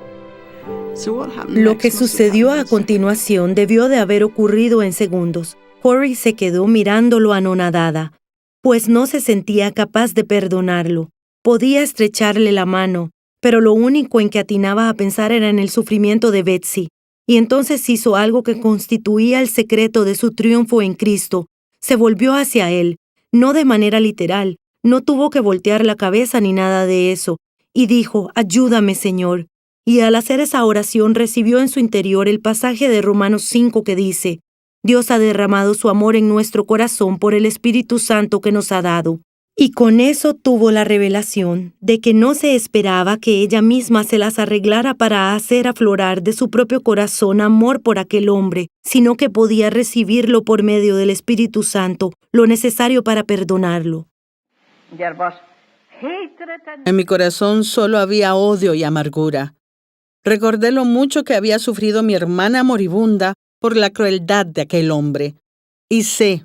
Lo que sucedió a continuación debió de haber ocurrido en segundos. Corey se quedó mirándolo anonadada, pues no se sentía capaz de perdonarlo. Podía estrecharle la mano, pero lo único en que atinaba a pensar era en el sufrimiento de Betsy. Y entonces hizo algo que constituía el secreto de su triunfo en Cristo. Se volvió hacia él, no de manera literal, no tuvo que voltear la cabeza ni nada de eso, y dijo, ayúdame, Señor. Y al hacer esa oración recibió en su interior el pasaje de Romanos 5 que dice, Dios ha derramado su amor en nuestro corazón por el Espíritu Santo que nos ha dado. Y con eso tuvo la revelación de que no se esperaba que ella misma se las arreglara para hacer aflorar de su propio corazón amor por aquel hombre, sino que podía recibirlo por medio del Espíritu Santo, lo necesario para perdonarlo. En mi corazón solo había odio y amargura. Recordé lo mucho que había sufrido mi hermana moribunda por la crueldad de aquel hombre. Y sé,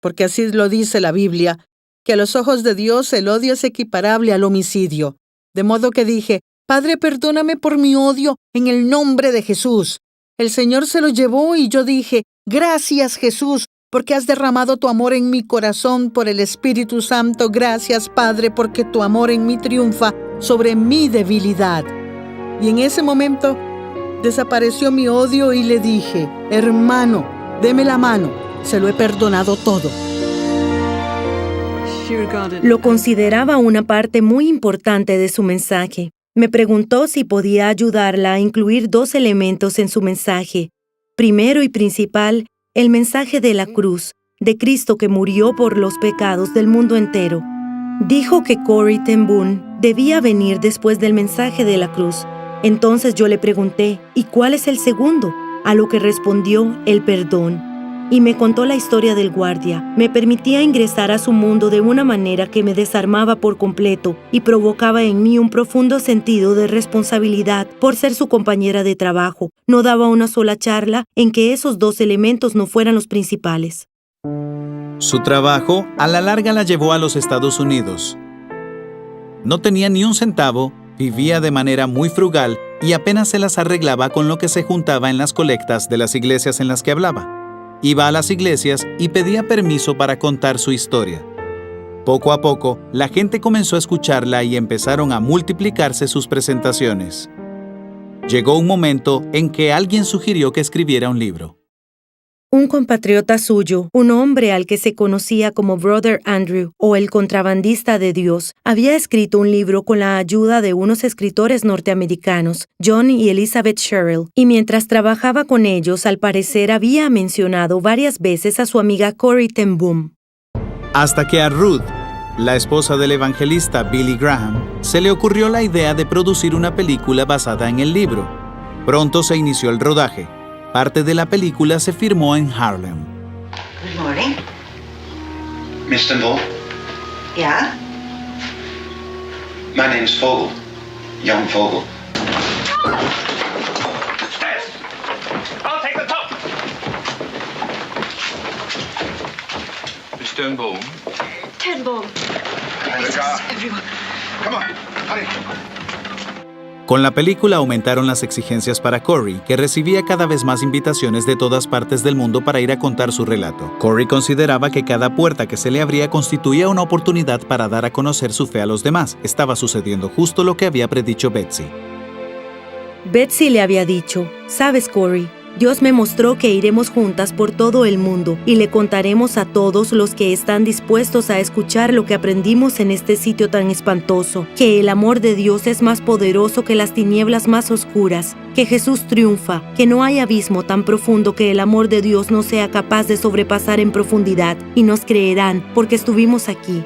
porque así lo dice la Biblia, que a los ojos de Dios el odio es equiparable al homicidio. De modo que dije, Padre, perdóname por mi odio en el nombre de Jesús. El Señor se lo llevó y yo dije, gracias Jesús, porque has derramado tu amor en mi corazón por el Espíritu Santo. Gracias, Padre, porque tu amor en mí triunfa sobre mi debilidad. Y en ese momento desapareció mi odio y le dije, hermano, deme la mano, se lo he perdonado todo. Lo consideraba una parte muy importante de su mensaje. Me preguntó si podía ayudarla a incluir 2 elementos en su mensaje. Primero y principal, el mensaje de la cruz, de Cristo que murió por los pecados del mundo entero. Dijo que Corrie ten Boom debía venir después del mensaje de la cruz. Entonces yo le pregunté, ¿y cuál es el segundo? A lo que respondió, el perdón. Y me contó la historia del guardia. Me permitía ingresar a su mundo de una manera que me desarmaba por completo y provocaba en mí un profundo sentido de responsabilidad por ser su compañera de trabajo. No daba una sola charla en que esos 2 elementos no fueran los principales. Su trabajo a la larga la llevó a los Estados Unidos. No tenía ni un centavo, vivía de manera muy frugal y apenas se las arreglaba con lo que se juntaba en las colectas de las iglesias en las que hablaba. Iba a las iglesias y pedía permiso para contar su historia. Poco a poco, la gente comenzó a escucharla y empezaron a multiplicarse sus presentaciones. Llegó un momento en que alguien sugirió que escribiera un libro. Un compatriota suyo, un hombre al que se conocía como Brother Andrew o el contrabandista de Dios, había escrito un libro con la ayuda de unos escritores norteamericanos, John y Elizabeth Sherrill, y mientras trabajaba con ellos, al parecer había mencionado varias veces a su amiga Corrie ten Boom. Hasta que a Ruth, la esposa del evangelista Billy Graham, se le ocurrió la idea de producir una película basada en el libro. Pronto se inició el rodaje. Parte de la película se filmó en Harlem. Good morning. Miss ten Boom? Yeah? My name's Vogel. Young Vogel. Stairs! I'll take the top! Miss ten Boom? Ten Boom. The car. Everyone. Come on, hurry. Con la película aumentaron las exigencias para Corrie, que recibía cada vez más invitaciones de todas partes del mundo para ir a contar su relato. Corrie consideraba que cada puerta que se le abría constituía una oportunidad para dar a conocer su fe a los demás. Estaba sucediendo justo lo que había predicho Betsy. Betsy le había dicho, ¿sabes, Corrie? Dios me mostró que iremos juntas por todo el mundo y le contaremos a todos los que están dispuestos a escuchar lo que aprendimos en este sitio tan espantoso, que el amor de Dios es más poderoso que las tinieblas más oscuras, que Jesús triunfa, que no hay abismo tan profundo que el amor de Dios no sea capaz de sobrepasar en profundidad, y nos creerán porque estuvimos aquí.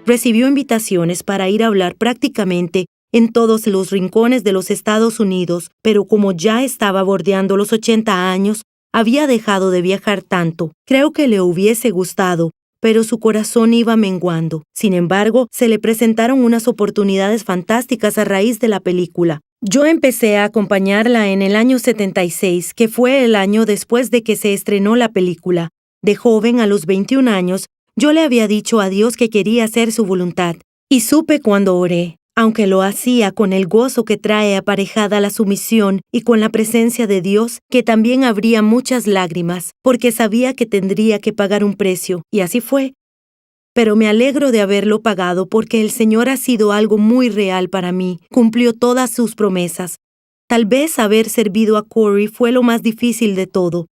Recibió invitaciones para ir a hablar prácticamente en todos los rincones de los Estados Unidos, pero como ya estaba bordeando los 80 años, Había dejado de viajar tanto. Creo que le hubiese gustado, pero su corazón iba menguando. Sin embargo, se le presentaron unas oportunidades fantásticas a raíz de la película. Yo empecé a acompañarla en el año 76, que fue el año después de que se estrenó la película. De joven, a los 21 años, yo le había dicho a Dios que quería hacer su voluntad, y supe cuando oré, aunque lo hacía con el gozo que trae aparejada la sumisión y con la presencia de Dios, que también habría muchas lágrimas, porque sabía que tendría que pagar un precio, y así fue. Pero me alegro de haberlo pagado porque el Señor ha sido algo muy real para mí, cumplió todas sus promesas. Tal vez haber servido a Corey fue lo más difícil de todo.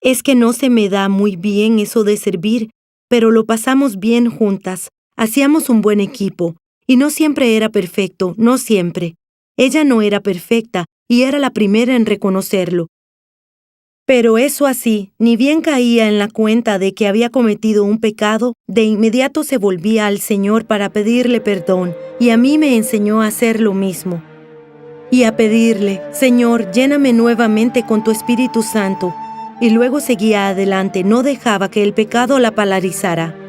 Es que no se me da muy bien eso de servir, pero lo pasamos bien juntas, hacíamos un buen equipo. Y no siempre era perfecto, no siempre. Ella no era perfecta y era la primera en reconocerlo. Pero eso así, ni bien caía en la cuenta de que había cometido un pecado, de inmediato se volvía al Señor para pedirle perdón, y a mí me enseñó a hacer lo mismo. Y a pedirle, Señor, lléname nuevamente con tu Espíritu Santo, y luego seguía adelante, no dejaba que el pecado la paralizara.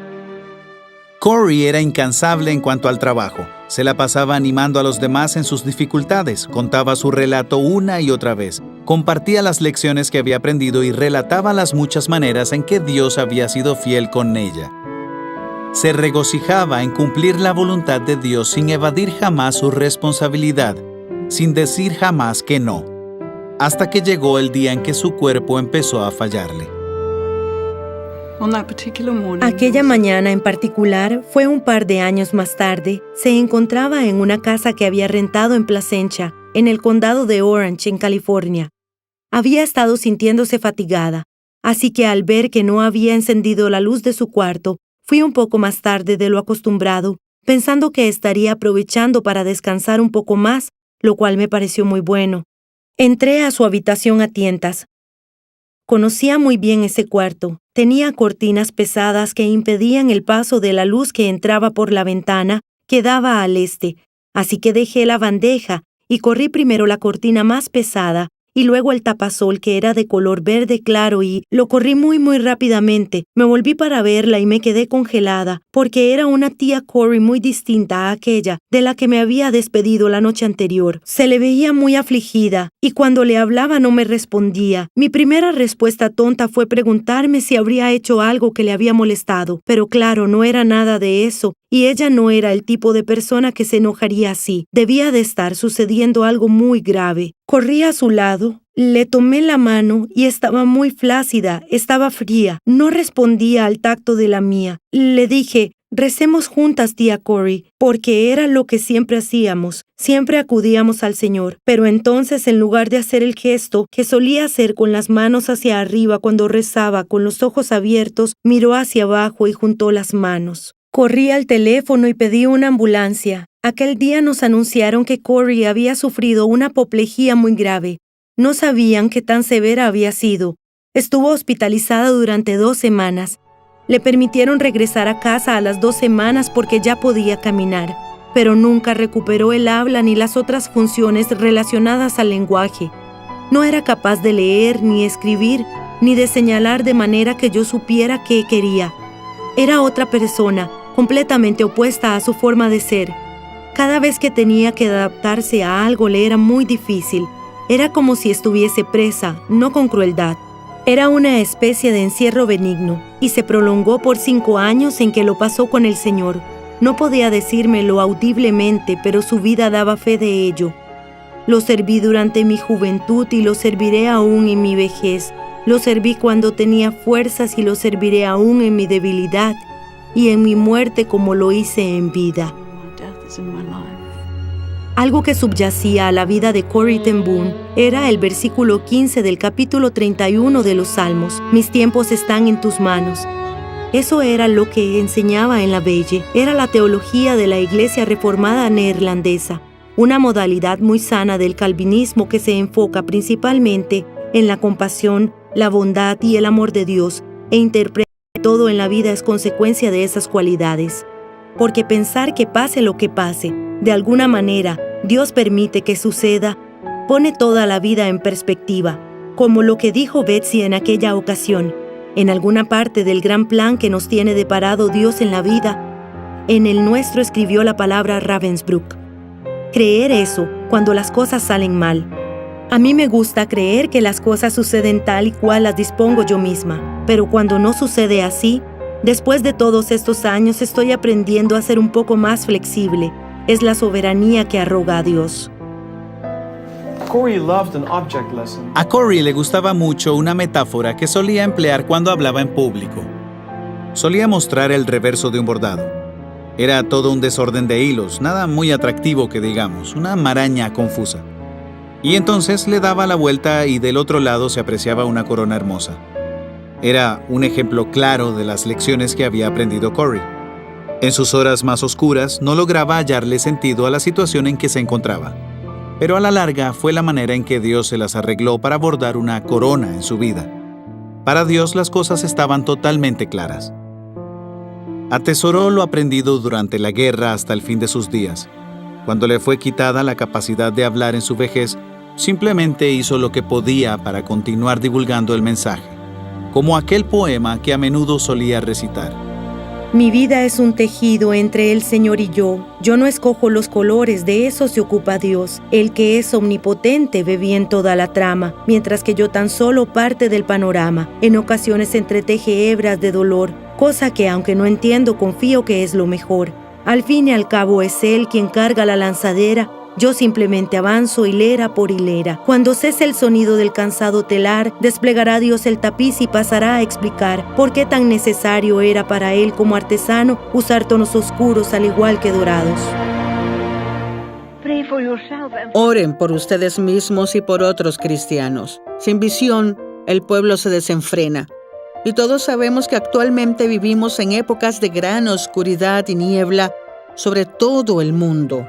Corey era incansable en cuanto al trabajo. Se la pasaba animando a los demás en sus dificultades, contaba su relato una y otra vez, compartía las lecciones que había aprendido y relataba las muchas maneras en que Dios había sido fiel con ella. Se regocijaba en cumplir la voluntad de Dios sin evadir jamás su responsabilidad, sin decir jamás que no, hasta que llegó el día en que su cuerpo empezó a fallarle. Aquella mañana en particular, fue un par de años más tarde, se encontraba en una casa que había rentado en Placentia, en el condado de Orange, en California. Había estado sintiéndose fatigada, así que al ver que no había encendido la luz de su cuarto, fui un poco más tarde de lo acostumbrado, pensando que estaría aprovechando para descansar un poco más, lo cual me pareció muy bueno. Entré a su habitación a tientas. Conocía muy bien ese cuarto. Tenía cortinas pesadas que impedían el paso de la luz que entraba por la ventana que daba al este, así que dejé la bandeja y corrí primero la cortina más pesada y luego el tapasol que era de color verde claro y lo corrí muy rápidamente. Me volví para verla y me quedé congelada porque era una tía Corey muy distinta a aquella de la que me había despedido la noche anterior. Se le veía muy afligida y cuando le hablaba no me respondía. Mi primera respuesta tonta fue preguntarme si habría hecho algo que le había molestado, pero claro, no era nada de eso. Y ella no era el tipo de persona que se enojaría así. Debía de estar sucediendo algo muy grave. Corrí a su lado, le tomé la mano y estaba muy flácida, estaba fría. No respondía al tacto de la mía. Le dije, recemos juntas, tía Corey, porque era lo que siempre hacíamos. Siempre acudíamos al Señor. Pero entonces, en lugar de hacer el gesto que solía hacer con las manos hacia arriba cuando rezaba con los ojos abiertos, miró hacia abajo y juntó las manos. Corrí al teléfono y pedí una ambulancia. Aquel día nos anunciaron que Corey había sufrido una apoplejía muy grave. No sabían qué tan severa había sido. Estuvo hospitalizada durante 2 semanas. Le permitieron regresar a casa a las 2 semanas porque ya podía caminar, pero nunca recuperó el habla ni las otras funciones relacionadas al lenguaje. No era capaz de leer, ni escribir, ni de señalar de manera que yo supiera qué quería. Era otra persona, completamente opuesta a su forma de ser. Cada vez que tenía que adaptarse a algo le era muy difícil. Era como si estuviese presa, no con crueldad. Era una especie de encierro benigno, y se prolongó por 5 años en que lo pasó con el Señor. No podía decírmelo audiblemente, pero su vida daba fe de ello. Lo serví durante mi juventud y lo serviré aún en mi vejez. Lo serví cuando tenía fuerzas y lo serviré aún en mi debilidad y en mi muerte como lo hice en vida. Algo que subyacía a la vida de Corrie ten Boom era el versículo 15 del capítulo 31 de los Salmos. Mis tiempos están en tus manos. Eso era lo que enseñaba en la Belle. Era la teología de la Iglesia Reformada neerlandesa, una modalidad muy sana del calvinismo que se enfoca principalmente en la compasión, la bondad y el amor de Dios, e interpreta que todo en la vida es consecuencia de esas cualidades. Porque pensar que pase lo que pase, de alguna manera, Dios permite que suceda, pone toda la vida en perspectiva. Como lo que dijo Betsy en aquella ocasión, en alguna parte del gran plan que nos tiene deparado Dios en la vida, en el nuestro escribió la palabra Ravensbrück. Creer eso cuando las cosas salen mal. A mí me gusta creer que las cosas suceden tal y cual las dispongo yo misma, pero cuando no sucede así, después de todos estos años estoy aprendiendo a ser un poco más flexible. Es la soberanía que arroga a Dios. A Corey le gustaba mucho una metáfora que solía emplear cuando hablaba en público. Solía mostrar el reverso de un bordado. Era todo un desorden de hilos, nada muy atractivo que digamos, una maraña confusa. Y entonces le daba la vuelta y del otro lado se apreciaba una corona hermosa. Era un ejemplo claro de las lecciones que había aprendido Corey. En sus horas más oscuras no lograba hallarle sentido a la situación en que se encontraba. Pero a la larga fue la manera en que Dios se las arregló para bordar una corona en su vida. Para Dios las cosas estaban totalmente claras. Atesoró lo aprendido durante la guerra hasta el fin de sus días. Cuando le fue quitada la capacidad de hablar en su vejez, simplemente hizo lo que podía para continuar divulgando el mensaje, como aquel poema que a menudo solía recitar. Mi vida es un tejido entre el Señor y yo. Yo no escojo los colores, de eso se ocupa Dios. El que es omnipotente ve bien toda la trama, mientras que yo tan solo parte del panorama. En ocasiones entreteje hebras de dolor, cosa que aunque no entiendo, confío que es lo mejor. Al fin y al cabo es Él quien carga la lanzadera. Yo simplemente avanzo hilera por hilera. Cuando cese el sonido del cansado telar, desplegará Dios el tapiz y pasará a explicar por qué tan necesario era para Él como artesano usar tonos oscuros al igual que dorados. Oren por ustedes mismos y por otros cristianos. Sin visión, el pueblo se desenfrena. Y todos sabemos que actualmente vivimos en épocas de gran oscuridad y niebla sobre todo el mundo.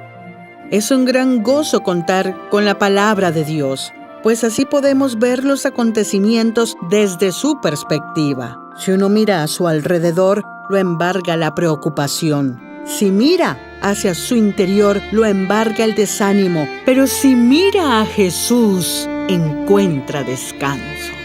Es un gran gozo contar con la palabra de Dios, pues así podemos ver los acontecimientos desde su perspectiva. Si uno mira a su alrededor, lo embarga la preocupación. Si mira hacia su interior, lo embarga el desánimo. Pero si mira a Jesús, encuentra descanso.